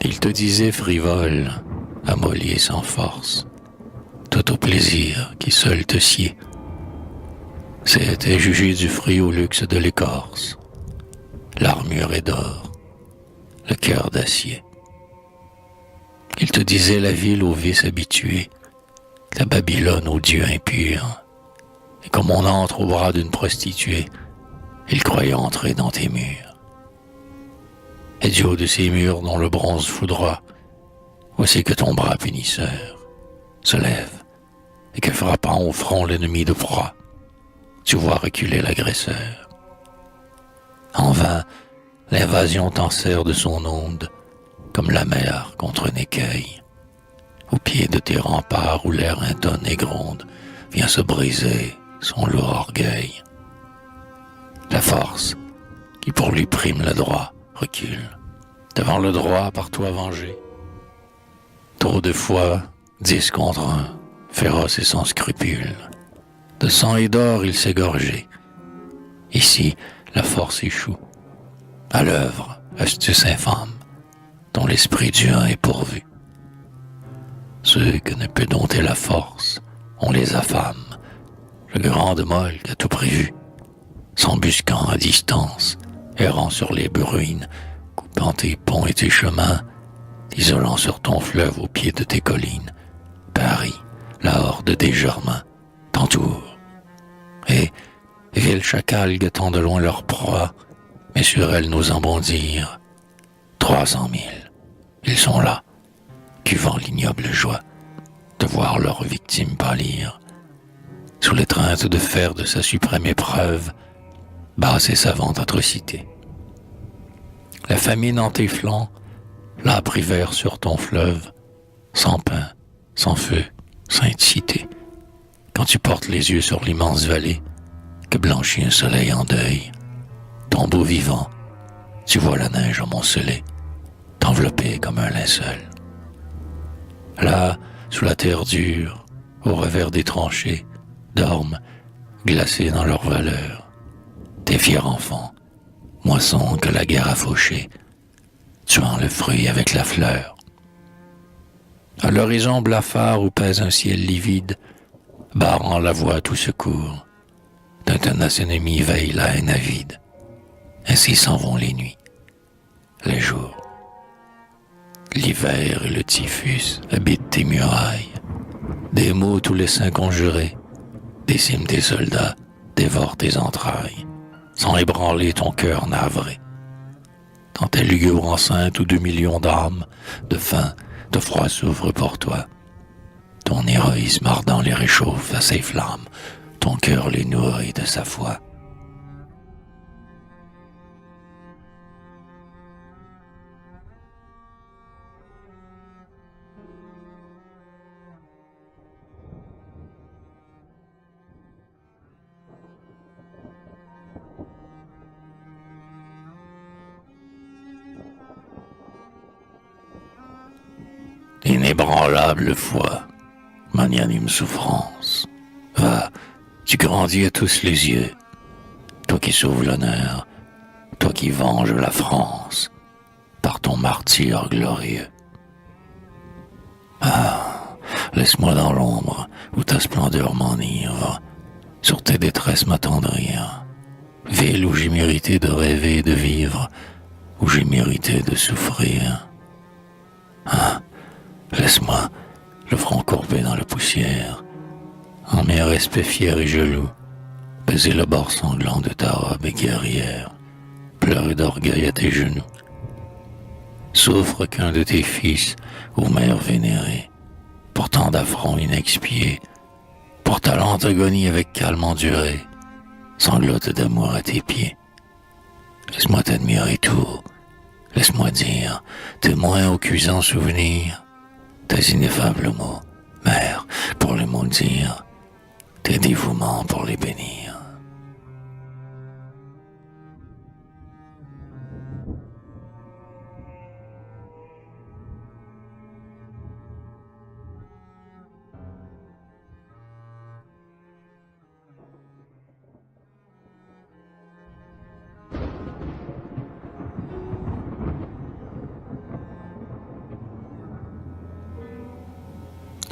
Il te disait frivole, amolli et sans force, tout au plaisir qui seul te sied. C'était juger du fruit au luxe de l'écorce. L'armure est d'or, le cœur d'acier. Il te disait la ville aux vices habitués, la Babylone aux dieux impurs. Et comme on entre au bras d'une prostituée, il croyait entrer dans tes murs. Et du haut de ces murs dont le bronze foudroie, voici que ton bras punisseur se lève et que frappant au front l'ennemi de proie, tu vois reculer l'agresseur. En vain, l'invasion t'en sert de son onde, comme la mer contre un écueil. Au pied de tes remparts où l'air intonne et gronde, vient se briser son lourd orgueil. La force, qui pour lui prime le droit, recule devant le droit par toi vengé. Trop de fois, 10 contre 1, féroce et sans scrupule. De sang et d'or il s'est gorgé. Ici, la force échoue. À l'œuvre, astuce infâme, dont l'esprit du un est pourvu. Ceux que ne peut dompter la force, on les affame. Le grand de Molk a tout prévu, s'embusquant à distance, errant sur les ruines, coupant tes ponts et tes chemins, isolant sur ton fleuve au pied de tes collines. Paris, la horde des Germains, t'entoure. Et, villes chacals guettant de loin leur proie, mais sur elles n'osant bondir, 300 000, ils sont là, cuvant l'ignoble joie de voir leurs victimes pâlir. Sous l'étreinte de fer de sa suprême épreuve, basse et savante atrocité. La famine en tes flancs, l'âpre hiver sur ton fleuve, sans pain, sans feu, sainte cité. Quand tu portes les yeux sur l'immense vallée, que blanchit un soleil en deuil, tombeau vivant, tu vois la neige amoncelée, t'envelopper comme un linceul. Là, sous la terre dure, au revers des tranchées, dorment, glacés dans leur valeur. Tes fiers enfants, moissons que la guerre a fauchés, tuant le fruit avec la fleur. À l'horizon blafard où pèse un ciel livide, barrant la voie à tout secours, d'un tenace ennemi veille la haine avide. Ainsi s'en vont les nuits, les jours. L'hiver et le typhus habitent tes murailles. Des mots tous les saints conjurés déciment tes soldats, dévorent tes entrailles, sans ébranler ton cœur navré. Dans tes lugubre enceinte où 2 millions d'âmes, de faim, de froid s'ouvrent pour toi. Ton héroïsme ardent les réchauffe à ses flammes, ton cœur les nourrit de sa foi. Inébranlable foi, magnanime souffrance, va, tu grandis à tous les yeux, toi qui sauves l'honneur, toi qui venges la France, par ton martyre glorieux. Ah, laisse-moi dans l'ombre, où ta splendeur m'enivre, sur tes détresses m'attendrir, ville où j'ai mérité de rêver et de vivre, où j'ai mérité de souffrir. Ah, laisse-moi, le front courbé dans la poussière, en mes respects fiers et jaloux, baiser le bord sanglant de ta robe et guerrière, pleurer d'orgueil à tes genoux. Souffre qu'un de tes fils, ô mère vénérée, pour tant d'affronts inexpiés, pour ta lente agonie avec calme enduré, sanglote d'amour à tes pieds. Laisse-moi t'admirer tout, laisse-moi dire, témoin au cuisant souvenir, tes ineffables mots, mère, pour les maudire, tes dévouements pour les bénir.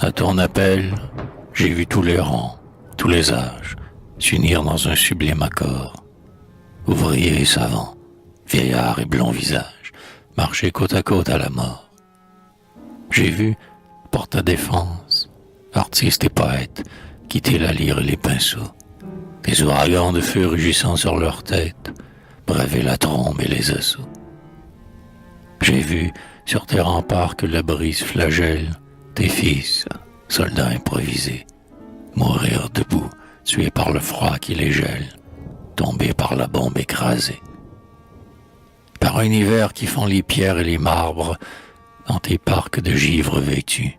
À ton appel, j'ai vu tous les rangs, tous les âges, s'unir dans un sublime accord. Ouvriers et savants, vieillards et blonds visages, marcher côte à côte à la mort. J'ai vu, pour ta défense, artistes et poètes, quitter la lyre et les pinceaux, des ouragans de feu rugissant sur leurs têtes, braver la trombe et les assauts. J'ai vu, sur tes remparts que la brise flagelle, tes fils, soldats improvisés, mourir debout, tués par le froid qui les gèle, tombés par la bombe écrasée. Par un hiver qui fend les pierres et les marbres, dans tes parcs de givre vêtus,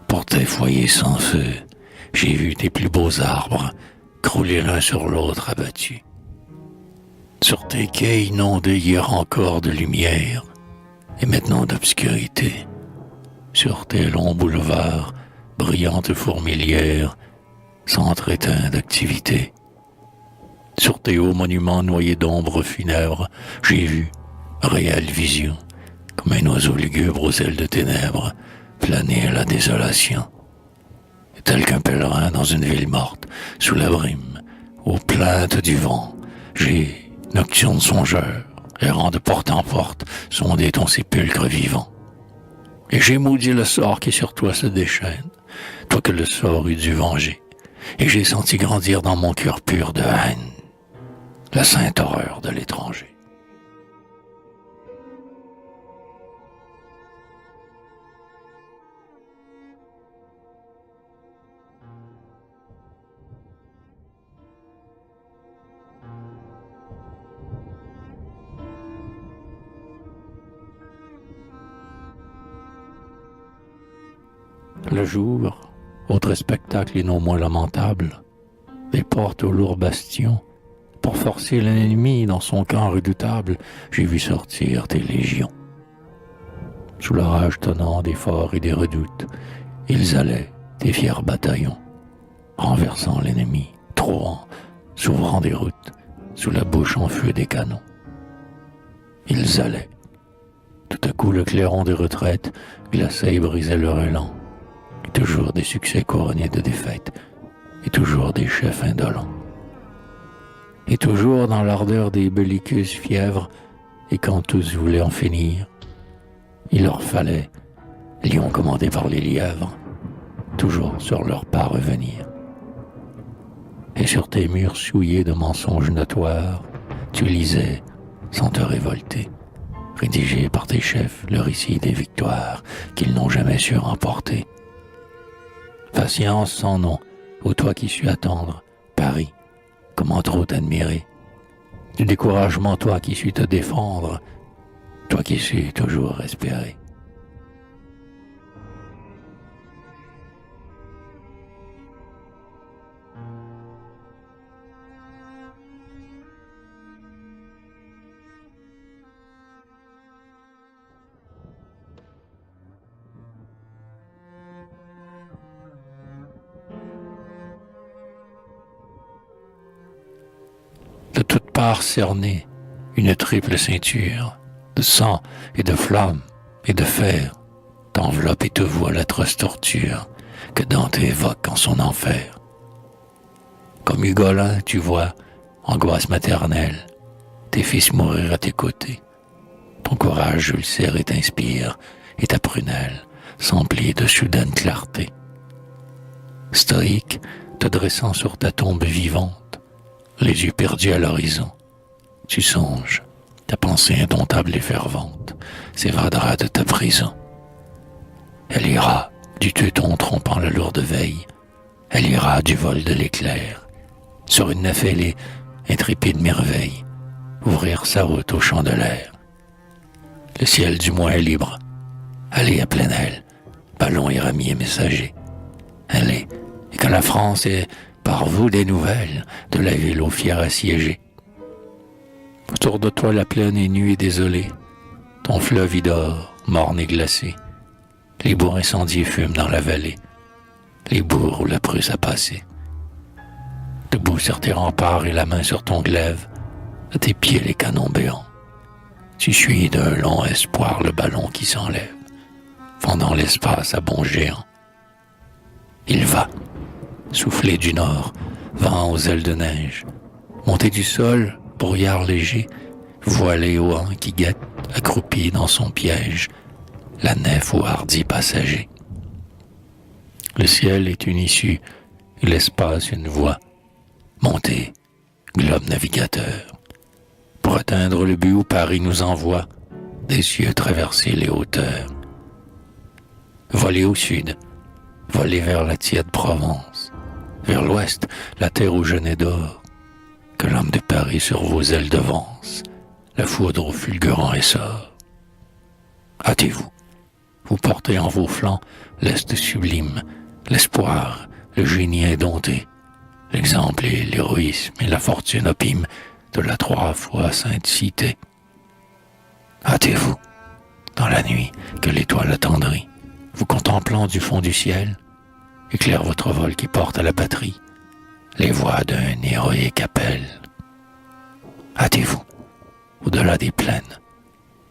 pour tes foyers sans feu, j'ai vu tes plus beaux arbres, crouler l'un sur l'autre abattus. Sur tes quais inondés hier encore de lumière, et maintenant d'obscurité, sur tes longs boulevards, brillantes fourmilières, centre éteint d'activité. Sur tes hauts monuments noyés d'ombres funèbres, j'ai vu, réelle vision, comme un oiseau lugubre aux ailes de ténèbres, planer à la désolation. Et tel qu'un pèlerin dans une ville morte, sous la brume, aux plaintes du vent, j'ai, nocturne songeur, errant de porte en porte, sondé ton sépulcre vivant. Et j'ai maudit le sort qui sur toi se déchaîne, toi que le sort eût dû venger, et j'ai senti grandir dans mon cœur pur de haine la sainte horreur de l'étranger. Le jour, autre spectacle et non moins lamentable, des portes aux lourds bastions, pour forcer l'ennemi dans son camp redoutable, j'ai vu sortir tes légions. Sous l'orage tonnant des forts et des redoutes, ils allaient, tes fiers bataillons, renversant l'ennemi, trouant, s'ouvrant des routes, sous la bouche en feu des canons. Ils allaient. Tout à coup, le clairon des retraites glaçait et brisait leur élan. Et toujours des succès couronnés de défaites, et toujours des chefs indolents. Et toujours dans l'ardeur des belliqueuses fièvres, et quand tous voulaient en finir, il leur fallait, lions commandés par les lièvres, toujours sur leur pas revenir. Et sur tes murs souillés de mensonges notoires, tu lisais, sans te révolter, rédigé par tes chefs, le récit des victoires qu'ils n'ont jamais su remporter. Patience sans nom, ô toi qui sus attendre, Paris, comment trop t'admirer? Du découragement, toi qui sus te défendre, toi qui sus toujours respirer. De toutes parts cernée, une triple ceinture de sang et de flamme et de fer t'enveloppe et te voit l'atroce torture que Dante évoque en son enfer. Comme Ugolin, tu vois, angoisse maternelle, tes fils mourir à tes côtés. Ton courage ulcère et t'inspire, et ta prunelle s'emplit de soudaine clarté. Stoïque, te dressant sur ta tombe vivante, les yeux perdus à l'horizon, tu songes, ta pensée indomptable et fervente s'évadera de ta prison. Elle ira du teuton trompant la lourde veille, elle ira du vol de l'éclair, sur une nef ailée, intrépide merveille, ouvrir sa route au champ de l'air. Le ciel du moins est libre, allez à pleine aile, ballons et ramiers messagers, allez, et que la France ait par vous des nouvelles de la ville aux fiers assiégés. Autour de toi la plaine est nue et désolée, ton fleuve y dort, morne et glacé, les bourgs incendiés fument dans la vallée, les bourgs où la Prusse a passé. Debout sur tes remparts et la main sur ton glaive, à tes pieds les canons béants, tu suis d'un long espoir le ballon qui s'enlève, fendant l'espace à bond géant. Il va, soufflé du nord, vent aux ailes de neige, monté du sol, brouillard léger, voilé au vent qui guette, accroupi dans son piège, la nef aux hardis passagers. Le ciel est une issue, et l'espace une voie. Montez, globe navigateur, pour atteindre le but où Paris nous envoie, des cieux traverser les hauteurs. Volez au sud, volez vers la tiède Provence, vers l'ouest, la terre au genêt d'or, que l'homme de Paris sur vos ailes devance, la foudre au fulgurant essor. Hâtez-vous, vous portez en vos flancs l'est sublime, l'espoir, le génie indompté, l'exemple et l'héroïsme et la fortune opime de la 3 fois sainte cité. Hâtez-vous, dans la nuit que l'étoile attendrit, vous contemplant du fond du ciel, éclaire votre vol qui porte à la patrie les voix d'un héroïque appel. Hâtez-vous, au-delà des plaines,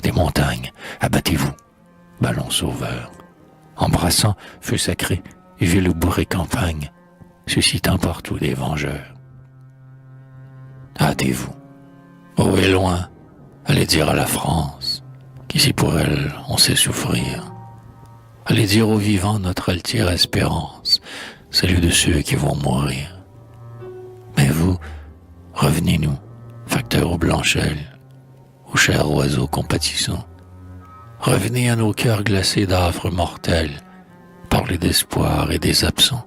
des montagnes, abattez-vous, ballon sauveur, embrassant feu sacré, ville ou bourg et campagne, suscitant partout des vengeurs. Hâtez-vous, haut et loin, allez dire à la France, qu'ici pour elle on sait souffrir. Allez dire aux vivants notre altière espérance, celui de ceux qui vont mourir. Mais vous, revenez-nous, facteurs aux blanchelles, aux chers oiseaux compatissants. Revenez à nos cœurs glacés d'affres mortels, parlez d'espoir et des absents.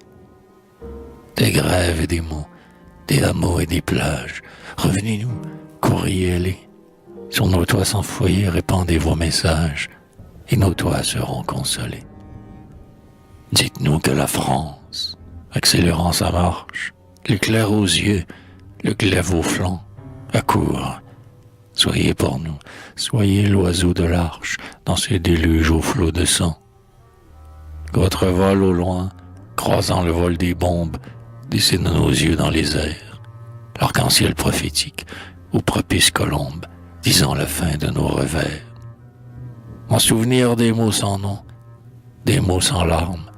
Des grèves et des mots, des hameaux et des plages, revenez-nous, courriez allez. Sur nos toits sans foyer, répandez vos messages, et nos toits seront consolés. Dites-nous que la France, accélérant sa marche, l'éclair aux yeux, le glaive au flanc, accourt. Soyez pour nous, soyez l'oiseau de l'arche dans ces déluges aux flots de sang. Votre vol au loin, croisant le vol des bombes, dessine nos yeux dans les airs, l'arc-en-ciel prophétique, ou propice colombe, disant la fin de nos revers. En souvenir des mots sans nom, des mots sans larmes,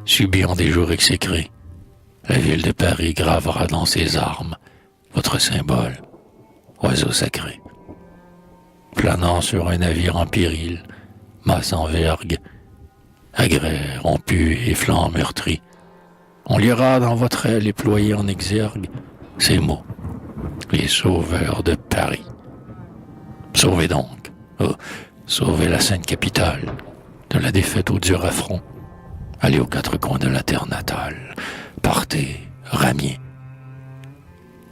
subis en des jours exécrés, la ville de Paris gravera dans ses armes votre symbole, oiseau sacré. Planant sur un navire en péril, masse en vergue, agrès rompu et flanc meurtri, on lira dans votre aile éployée en exergue ces mots, les sauveurs de Paris. Sauvez donc, oh, sauvez la sainte capitale de la défaite au dur affront. Allez aux quatre coins de la terre natale, partez, ramiers,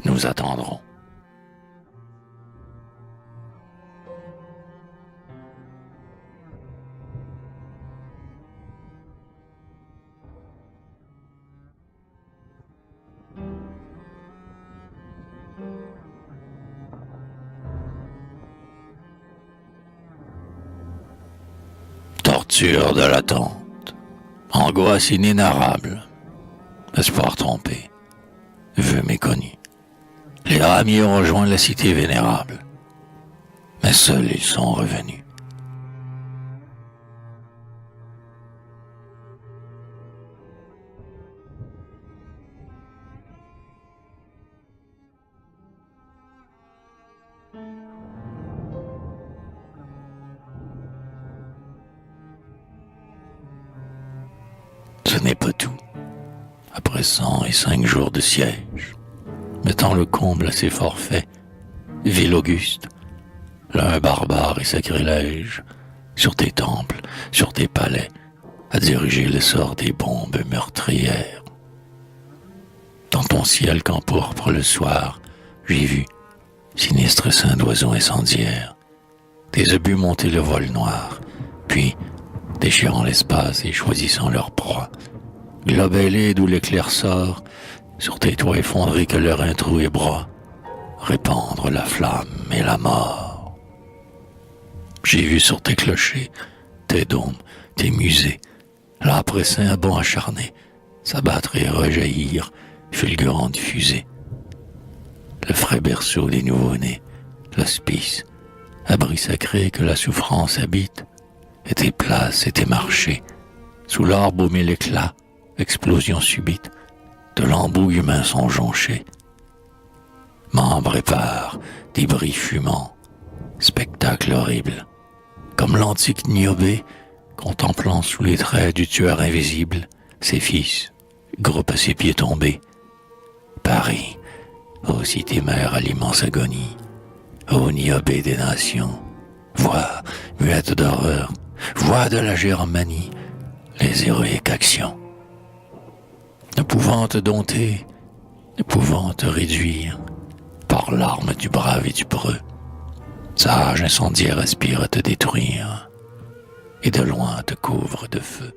nous attendrons. Torture de l'attente, angoisse inénarrable, espoir trompé, vœux méconnus. Les ramiers ont rejoint la cité vénérable, mais seuls ils sont revenus. Ce n'est pas tout. Après 105 jours de siège, mettant le comble à ses forfaits, ville auguste, l'un barbare et sacrilège, sur tes temples, sur tes palais, à diriger le sort des bombes meurtrières. Dans ton ciel qu'empourpre le soir, j'ai vu, sinistre sein d'oiseaux incendiaires, des obus monter le vol noir, puis, déchirant l'espace et choisissant leur proie, globe ailé d'où l'éclair sort, sur tes toits effondrés que leur introu et bras, répandre la flamme et la mort. J'ai vu sur tes clochers, tes dômes, tes musées, l'âpre saint à bond acharné, s'abattre et rejaillir, fulgurante fusée. Le frais berceau des nouveau-nés, l'hospice, abri sacré que la souffrance habite, et tes places et tes marchés, sous l'arbre au mille éclats, explosion subite, de l'embout humain sont jonchés. Membres épars, débris fumants, spectacle horrible, comme l'antique Niobé, contemplant sous les traits du tueur invisible, ses fils, groupe à ses pieds tombés. Paris, ô cité mère à l'immense agonie, ô Niobé des nations, voix muette d'horreur, voix de la Germanie, les héroïques actions. Ne pouvant te dompter, ne pouvant te réduire, par l'arme du brave et du preux, sage incendiaire aspire à te détruire, et de loin te couvre de feu.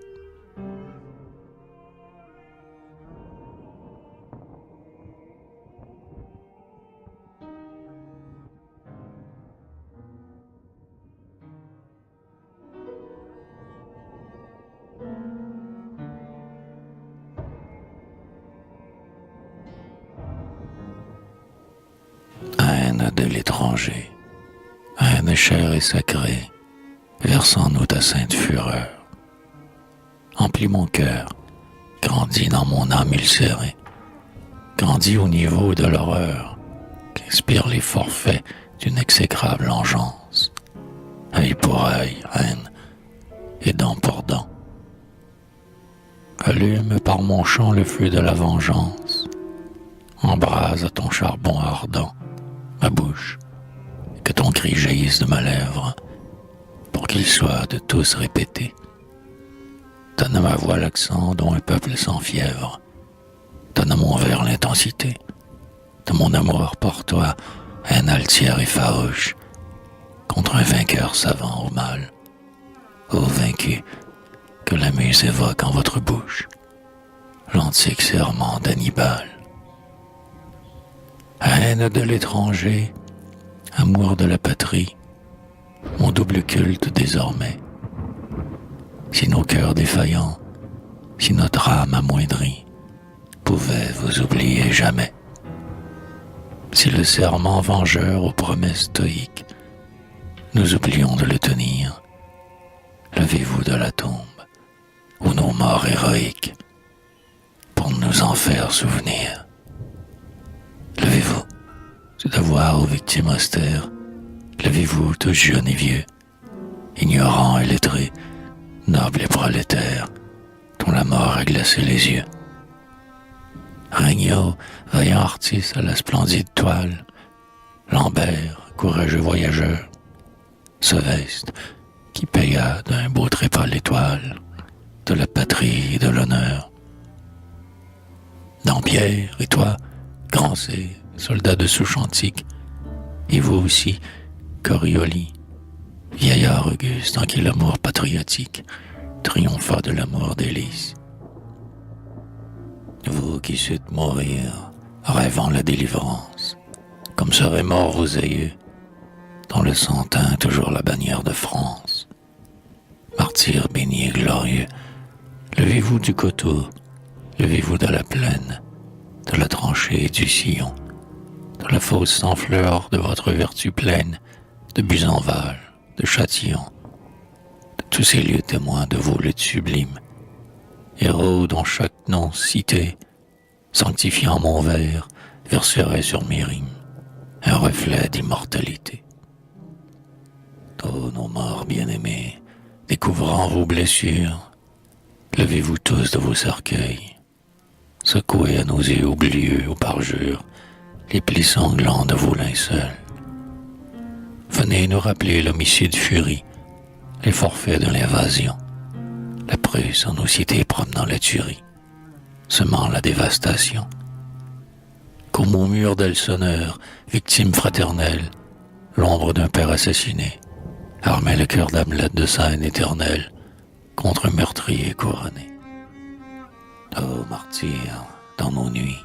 Haine de l'étranger, haine chère et sacrée, verse en nous ta sainte fureur. Emplis mon cœur, grandis dans mon âme ulcérée, grandis au niveau de l'horreur qu'inspirent les forfaits d'une exécrable engeance. Œil pour œil, haine, et dent pour dent. Allume par mon chant le feu de la vengeance, embrase à ton charbon ardent ma bouche, et que ton cri jaillisse de ma lèvre, pour qu'il soit de tous répété. Donne à ma voix l'accent dont un peuple s'enfièvre, donne à mon vers l'intensité de mon amour pour toi, haine altière et farouche, contre un vainqueur savant au mal. Ô vaincu, que la muse évoque en votre bouche l'antique serment d'Hannibal. Haine de l'étranger, amour de la patrie, mon double culte désormais. Si nos cœurs défaillants, si notre âme amoindrie, pouvait vous oublier jamais. Si le serment vengeur aux promesses stoïques, nous oublions de le tenir, levez-vous de la tombe, ou nos morts héroïques, pour nous en faire souvenir. Levez-vous, du devoir aux victimes austères, levez-vous tous jeunes et vieux, ignorants et lettrés, nobles et prolétaires, dont la mort a glacé les yeux. Regnault, vaillant artiste à la splendide toile, Lambert, courageux voyageur, Seveste, qui paya d'un beau trépas l'étoile, de la patrie et de l'honneur. Dampierre, et toi, Grand C, soldat de souche antique, et vous aussi, Coriolis, vieillard auguste en qui l'amour patriotique triompha de la mort d'Hélice. Vous qui sûtes mourir, rêvant la délivrance, comme seraient morts vos aïeux, dont le sang teint toujours la bannière de France. Martyrs bénis et glorieux, levez-vous du coteau, levez-vous de la plaine, de la tranchée et du sillon, de la fosse sans fleurs de votre vertu pleine, de Buzenval, de Châtillon, de tous ces lieux témoins de vos luttes sublimes, héros dont chaque nom cité, sanctifiant mon vers, verserait sur mes rimes un reflet d'immortalité. Ô nos morts bien-aimés, découvrant vos blessures, levez-vous tous de vos cercueils, secouez à nos yeux oublieux ou parjure les plis sanglants de vos linceul. Venez nous rappeler l'homicide furie, les forfaits de l'invasion, la Prusse en nos cités promenant la tuerie, semant la dévastation. Qu'au mot mur d'Elseneur, victime fraternelle, l'ombre d'un père assassiné, armait le cœur d'Hamlet de sa haine éternelle contre un meurtrier couronné. Ô martyrs, dans nos nuits,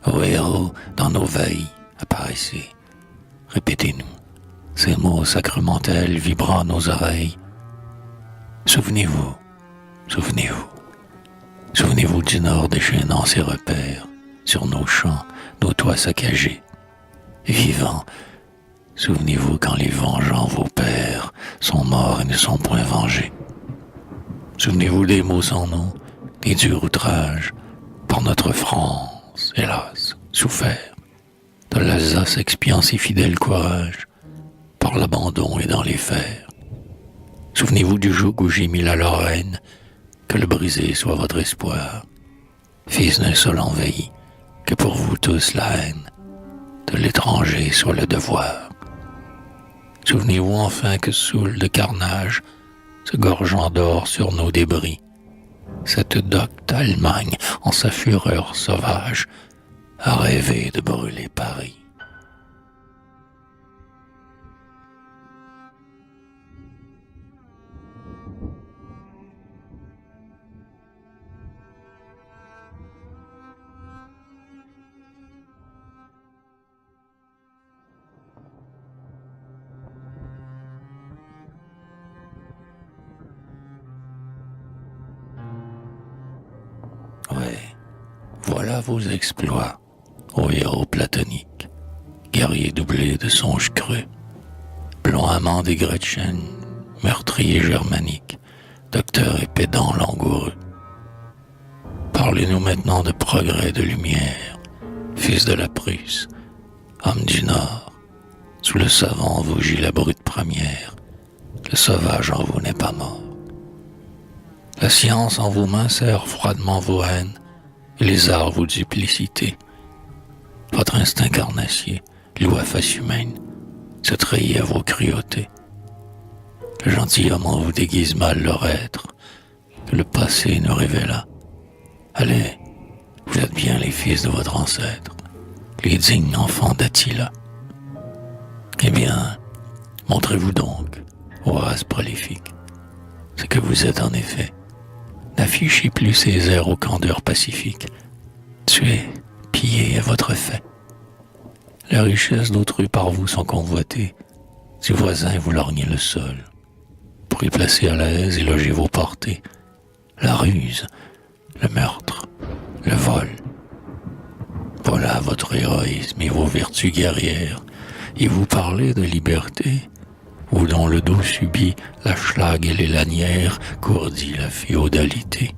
ô héros, dans nos veilles, apparaissez, répétez-nous ces mots sacramentels vibrant à nos oreilles. Souvenez-vous, souvenez-vous, souvenez-vous du nord déchaînant ses repères sur nos champs, nos toits saccagés. Vivants, souvenez-vous quand les vengeants vos pères sont morts et ne sont point vengés. Souvenez-vous des mots sans nom, des durs outrages, par notre France, hélas, souffert, de l'Alsace expiant ses fidèles courages, par l'abandon et dans les fers. Souvenez-vous du joug où j'ai mis la Lorraine, que le brisé soit votre espoir, fils d'un sol envahi, que pour vous tous la haine, de l'étranger soit le devoir. Souvenez-vous enfin que saoul de carnage, se gorgeant d'or sur nos débris, cette docte Allemagne, en sa fureur sauvage, a rêvé de brûler Paris. Ouais, voilà vos exploits, ô héros platoniques, guerriers doublés de songes creux, blond amant des Gretchen, meurtrier germanique, docteur et pédant langoureux. Parlez-nous maintenant de progrès de lumière, fils de la Prusse, homme du Nord, sous le savant vous gît la brute première, le sauvage en vous n'est pas mort. La science en vos mains serre froidement vos haines, et les arts vos duplicités. Votre instinct carnassier, loué à face humaine, se trahit à vos cruautés. Le gentilhomme en vous déguise mal leur être, que le passé nous révéla. Allez, vous êtes bien les fils de votre ancêtre, les dignes enfants d'Attila. Eh bien, montrez-vous donc, ô race prolifique, ce que vous êtes en effet. N'affichez plus ces airs aux candeurs pacifiques. Tuez, pillez à votre fait. Les richesses d'autrui par vous sont convoitées. Du voisin vous lorgnez le sol. Pour y placer à l'aise et loger vos portées. La ruse, le meurtre, le vol, pas là votre héroïsme et vos vertus guerrières, et vous parlez de liberté, vous dont le dos subit la schlag et les lanières, qu'ourdit la féodalité.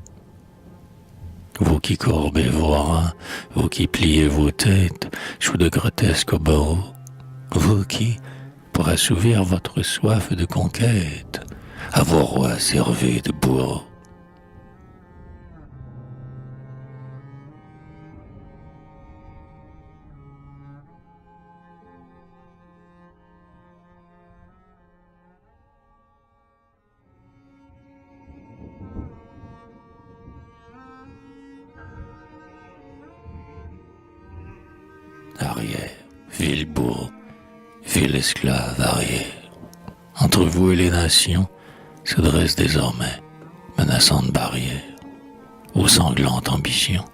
Vous qui courbez vos reins, vous qui pliez vos têtes sous de grotesques barreaux, vous qui, pour assouvir votre soif de conquête, à vos rois servez de bourreaux. Arrière, vil bourreau, vil esclave arrière. Entre vous et les nations se dresse désormais menaçante barrière, aux sanglantes ambitions.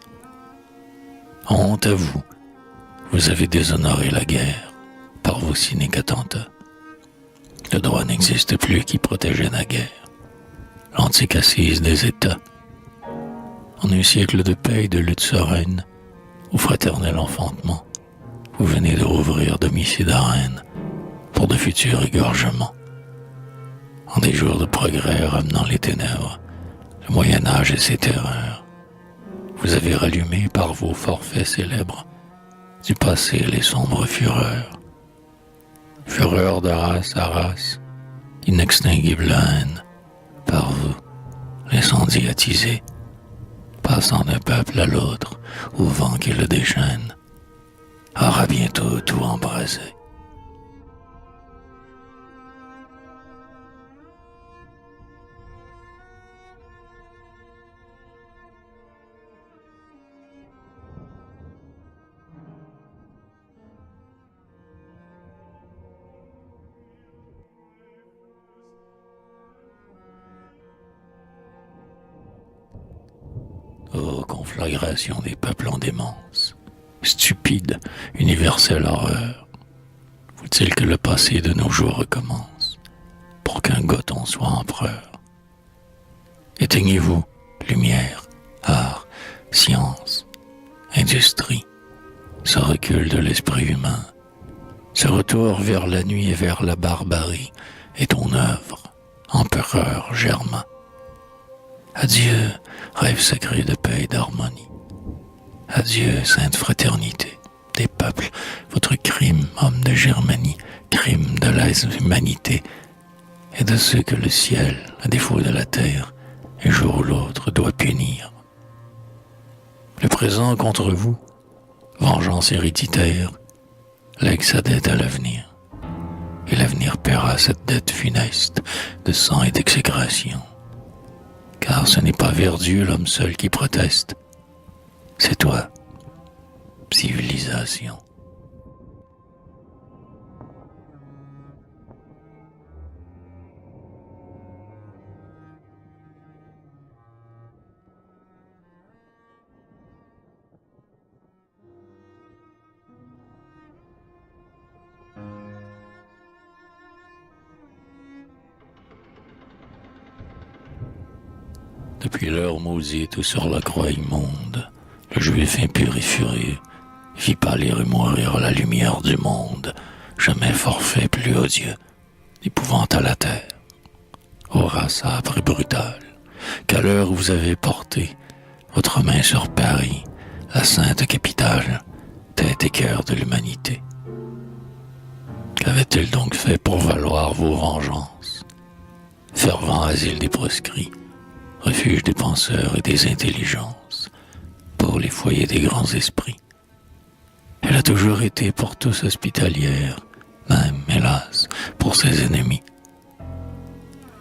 Honte à vous, vous avez déshonoré la guerre par vos cyniques attentats. Le droit n'existe plus qui protégeait naguère l'antique assise des États. En un siècle de paix et de lutte sereine, au fraternel enfantement, vous venez de rouvrir d'homicide à reine pour de futurs égorgements. En des jours de progrès ramenant les ténèbres, le Moyen-Âge et ses terreurs, vous avez rallumé par vos forfaits célèbres du passé les sombres fureurs. Fureur de race à race, inextinguible haine, par vous, l'incendie attisé, passant d'un peuple à l'autre au vent qui le déchaîne, aura bientôt tout embrasé. Ô conflagration des peuples en démence, stupide, universelle horreur, faut-il que le passé de nos jours recommence, pour qu'un Gothon soit empereur? Éteignez-vous, lumière, art, science, industrie, ce recul de l'esprit humain, ce retour vers la nuit et vers la barbarie est ton œuvre, empereur germain. Adieu, rêve sacré de paix et d'harmonie. Adieu, sainte fraternité des peuples, votre crime, homme de Germanie, crime de lèse-humanité, et de ceux que le ciel, à défaut de la terre, un jour ou l'autre doit punir. Le présent contre vous, vengeance héréditaire, lègue sa dette à l'avenir, et l'avenir paiera cette dette funeste de sang et d'exécration. Car ce n'est pas vers Dieu l'homme seul qui proteste, c'est toi, civilisation. Depuis l'heure maudite où sur la croix immonde, le juif impur et furieux fit pâlir et mourir la lumière du monde, jamais forfait plus odieux, épouvante à la terre. Ô race âpre et brutale, qu'à l'heure où vous avez porté votre main sur Paris, la sainte capitale, tête et cœur de l'humanité. Qu'avait-il donc fait pour valoir vos vengeances? Fervent asile des proscrits, refuge des penseurs et des intelligences, pour les foyers des grands esprits. Elle a toujours été pour tous hospitalière, même, hélas, pour ses ennemis.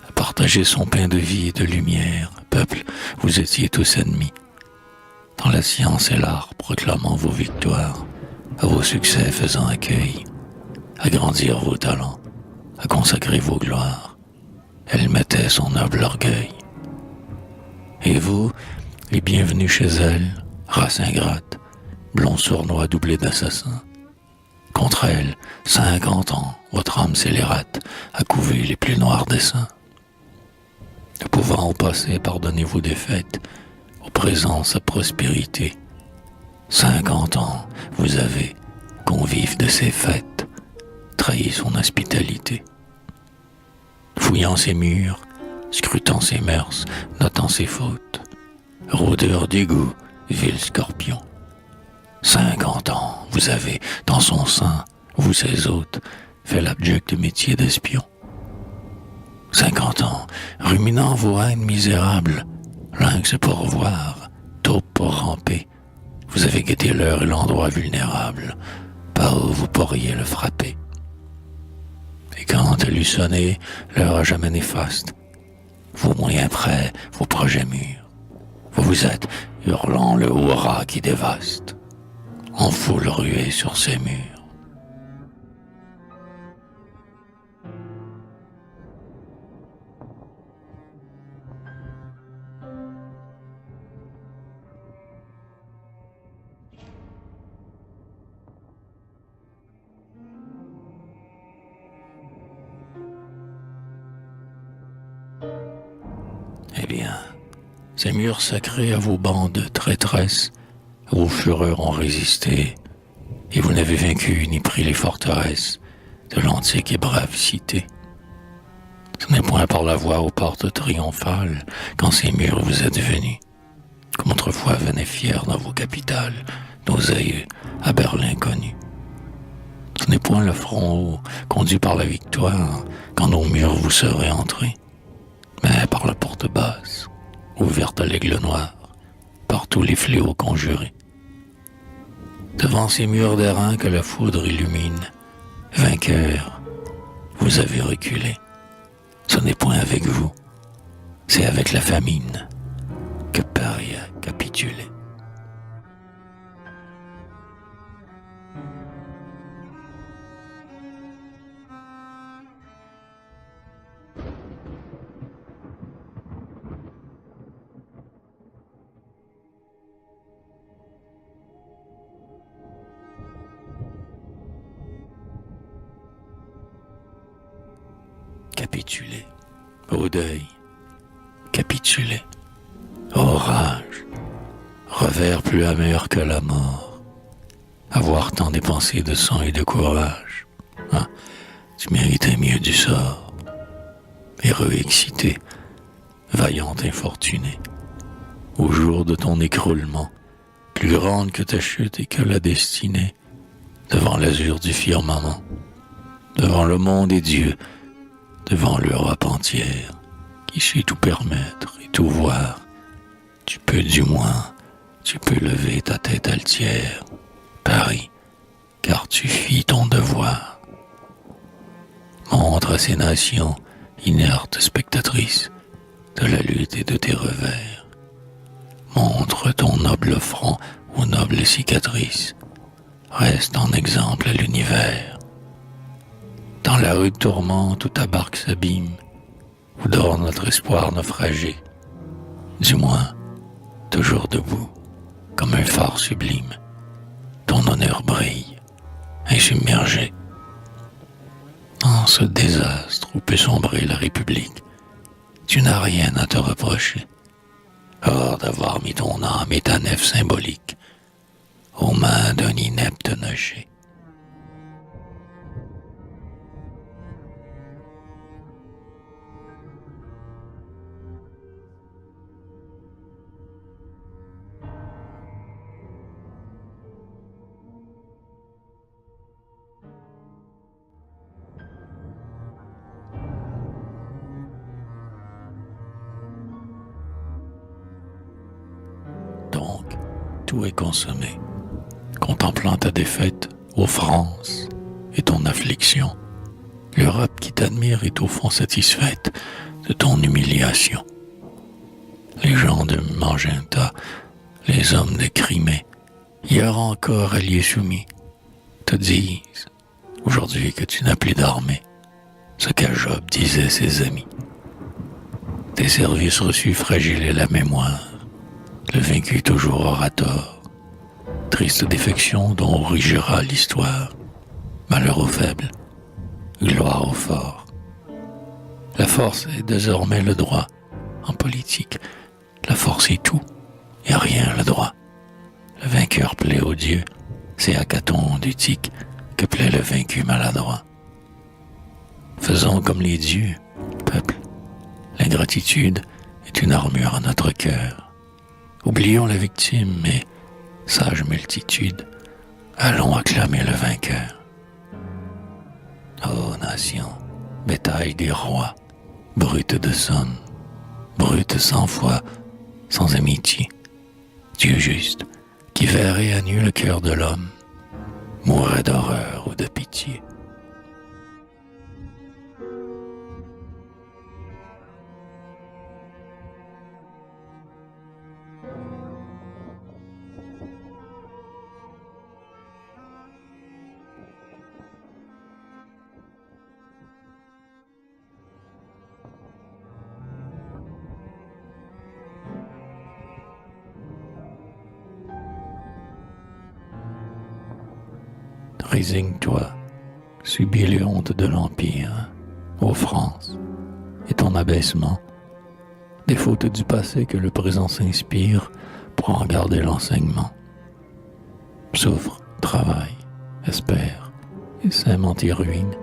À partager son pain de vie et de lumière, peuple, vous étiez tous ennemis. Dans la science et l'art, proclamant vos victoires, à vos succès faisant accueil, à grandir vos talents, à consacrer vos gloires, elle mettait son noble orgueil. Et vous, les bienvenus chez elle, race ingrate, blond sournois doublé d'assassins. Contre elle, 50 ans, votre âme scélérate a couvé les plus noirs desseins. Ne pouvant au passé pardonner vos défaites, au présent sa prospérité, 50 ans, vous avez, convive de ses fêtes, trahi son hospitalité. Fouillant ses murs, scrutant ses mœurs, notant ses fautes, rôdeur d'égout, vil scorpion. 50 ans, vous avez, dans son sein, vous ses hôtes, fait l'abject métier d'espion. 50 ans, ruminant vos haines misérables, lynx pour voir, taupe pour ramper, vous avez guetté l'heure et l'endroit vulnérable, par où vous pourriez le frapper. Et quand elle eut sonné, l'heure à jamais néfaste, vos moyens prêts, vos projets mûrs, vous vous êtes, hurlant le hurrah qui dévaste, en foule ruée sur ses murs. Eh bien, ces murs sacrés à vos bandes de traîtresses, vos fureurs ont résisté, et vous n'avez vaincu ni pris les forteresses de l'antique et brave cité. Ce n'est point par la voie aux portes triomphales qu'en ces murs vous êtes venus, comme autrefois venaient fiers dans vos capitales, nos aïeux à Berlin connus. Ce n'est point le front haut, conduit par la victoire, qu'en nos murs vous serez entrés, mais par la porte basse, ouverte à l'aigle noir, par tous les fléaux conjurés. Devant ces murs d'airain que la foudre illumine, vainqueur, vous avez reculé. Ce n'est point avec vous, c'est avec la famine que Paris a capitulé. Capituler, au deuil, capituler, au rage, revers plus amer que la mort, avoir tant dépensé de sang et de courage, hein, tu méritais mieux du sort, héroïque cité, vaillante infortunée, au jour de ton écroulement, plus grande que ta chute et que la destinée, devant l'azur du firmament, devant le monde et Dieu, devant l'Europe entière, qui sait tout permettre et tout voir, tu peux du moins, tu peux lever ta tête altière, Paris, car tu fis ton devoir. Montre à ces nations, inertes spectatrices, de la lutte et de tes revers. Montre ton noble front aux nobles cicatrices, reste en exemple à l'univers. Dans la rude tourmente où ta barque s'abîme, où dort notre espoir naufragé, du moins, toujours debout, comme un phare sublime, ton honneur brille, insubmergé. En ce désastre où peut sombrer la République, tu n'as rien à te reprocher, hors d'avoir mis ton âme et ta nef symbolique aux mains d'un inepte nocher. Donc, tout est consommé. Contemplant ta défaite, ô France, et ton affliction, l'Europe qui t'admire est au fond satisfaite de ton humiliation. Les gens de Magenta, les hommes de Crimée, hier encore alliés soumis, te disent, aujourd'hui que tu n'as plus d'armée, ce qu'à Job disait ses amis. Tes services reçus fragiles la mémoire, le vaincu toujours aura tort. Triste défection dont rugira l'histoire, malheur aux faibles, gloire aux forts. La force est désormais le droit. En politique, la force est tout, et rien le droit. Le vainqueur plaît aux dieux, c'est à Caton d'Utique que plaît le vaincu maladroit. Faisons comme les dieux, peuple. L'ingratitude est une armure à notre cœur. Oublions la victime, mais, sage multitude, allons acclamer le vainqueur. Ô nation, bétail des rois, brute de sonne, brute sans foi, sans amitié, Dieu juste, qui verrait à nu le cœur de l'homme, mourrait d'horreur ou de pitié. Résigne-toi, subis les hontes de l'Empire, ô France, et ton abaissement, des fautes du passé que le présent s'inspire pour en garder l'enseignement. Souffre, travaille, espère, et sème en tes ruines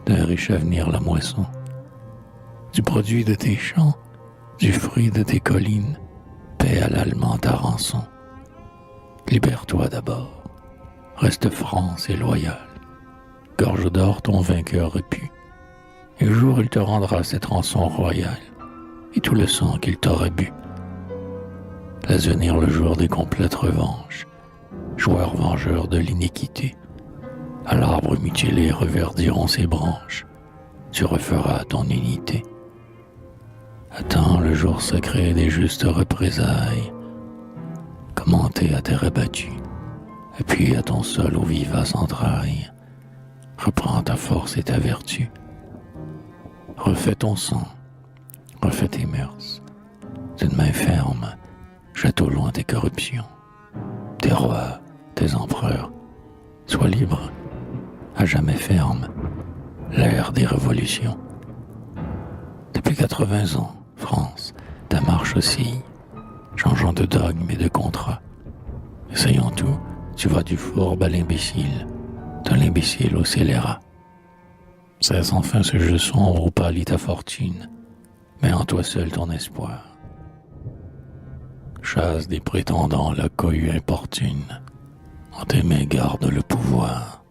d'un riche avenir la moisson. Du produit de tes champs, du fruit de tes collines, paie à l'Allemand ta rançon. Libère-toi d'abord. Reste France et loyal, gorge d'or ton vainqueur repu. Et le jour il te rendra cette rançon royale, et tout le sang qu'il t'aura bu. Laisse venir le jour des complètes revanches, joueur vengeur de l'iniquité. À l'arbre mutilé reverdiront ses branches, tu referas ton unité. Attends le jour sacré des justes représailles, commenté à terre abattue. Appuie à ton sol aux vivaces entrailles, reprends ta force et ta vertu. Refais ton sang, refais tes mœurs, d'une main ferme, jette au loin tes corruptions. Tes rois, tes empereurs, sois libre, à jamais ferme, l'ère des révolutions. Depuis 80 ans, France, ta marche oscille, changeant de dogme et de contrat. Essayons tout. Tu vas du fourbe à l'imbécile, de l'imbécile au scélérat. Cesse enfin ce jeu sombre où pâlit ta fortune, mets en toi seul ton espoir. Chasse des prétendants la cohue importune, en tes mains garde le pouvoir.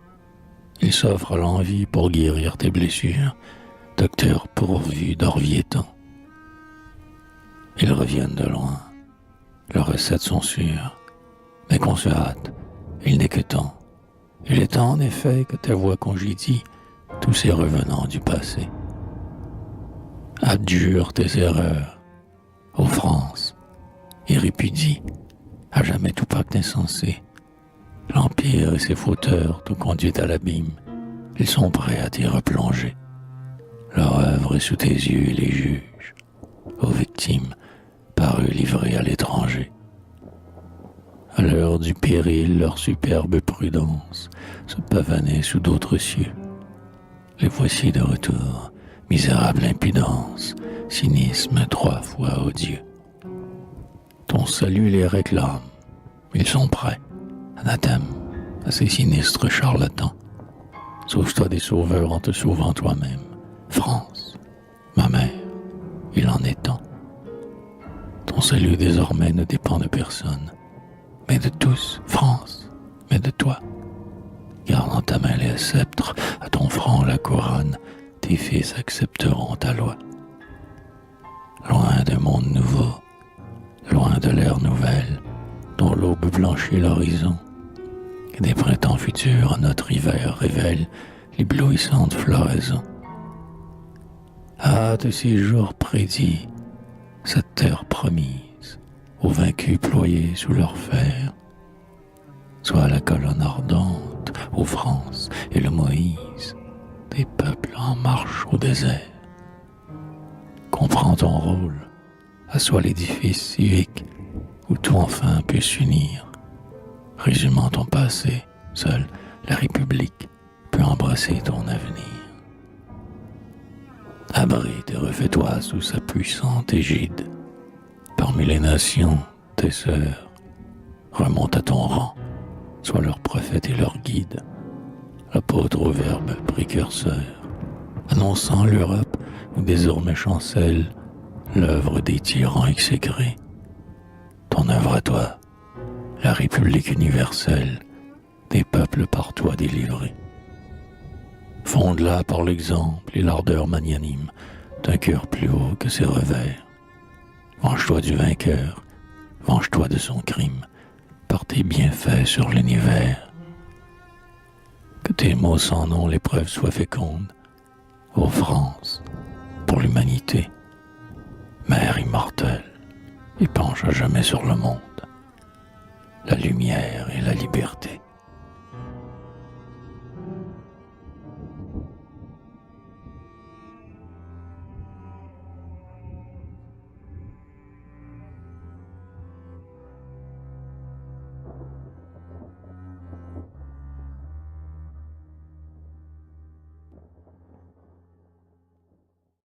Il s'offre à l'envie pour guérir tes blessures, docteur pourvu d'Orvietan. Ils reviennent de loin, leurs recettes sont sûres, mais qu'on se hâte. Il n'est que temps. Il est temps en effet que ta voix congédie tous ces revenants du passé. Abjure tes erreurs, ô France, et répudie à jamais tout pacte insensé. L'Empire et ses fauteurs t'ont conduit à l'abîme. Ils sont prêts à t'y replonger. Leur œuvre est sous tes yeux et les juges, aux victimes, par eux livrées à l'étranger. À l'heure du péril, leur superbe prudence se pavanait sous d'autres cieux. Les voici de retour, misérable impudence, cynisme 3 fois odieux. Ton salut les réclame, ils sont prêts, anathème à ces sinistres charlatans. Sauve-toi des sauveurs en te sauvant toi-même, France, ma mère, il en est temps. Ton salut désormais ne dépend de personne, mais de tous, France, mais de toi. Garde en ta main les sceptres, à ton front la couronne, tes fils accepteront ta loi. Loin d'un monde nouveau, loin de l'ère nouvelle, dont l'aube blanchit l'horizon, et des printemps futurs à notre hiver révèlent l'éblouissante floraison. Ah, de ces jours prédits, cette terre promise, aux vaincus ployés sous leur fer, soit la colonne ardente, ô France, et le Moïse, des peuples en marche au désert. Comprends ton rôle, assois l'édifice civique, où tout enfin peut s'unir. Résumant ton passé, seule la République peut embrasser ton avenir. Abrite et refais-toi sous sa puissante égide. Parmi les nations, tes sœurs, remonte à ton rang, sois leur prophète et leur guide, apôtre au verbe précurseur, annonçant l'Europe où désormais chancelle l'œuvre des tyrans exécrés. Ton œuvre à toi, la République universelle, des peuples par toi délivrés. Fonde-la par l'exemple et l'ardeur magnanime d'un cœur plus haut que ses revers. Venge-toi du vainqueur, venge-toi de son crime, par tes bienfaits sur l'univers. Que tes mots sans nom l'épreuve soient fécondes, ô France, pour l'humanité, Mère immortelle, et penche à jamais sur le monde la lumière et la liberté.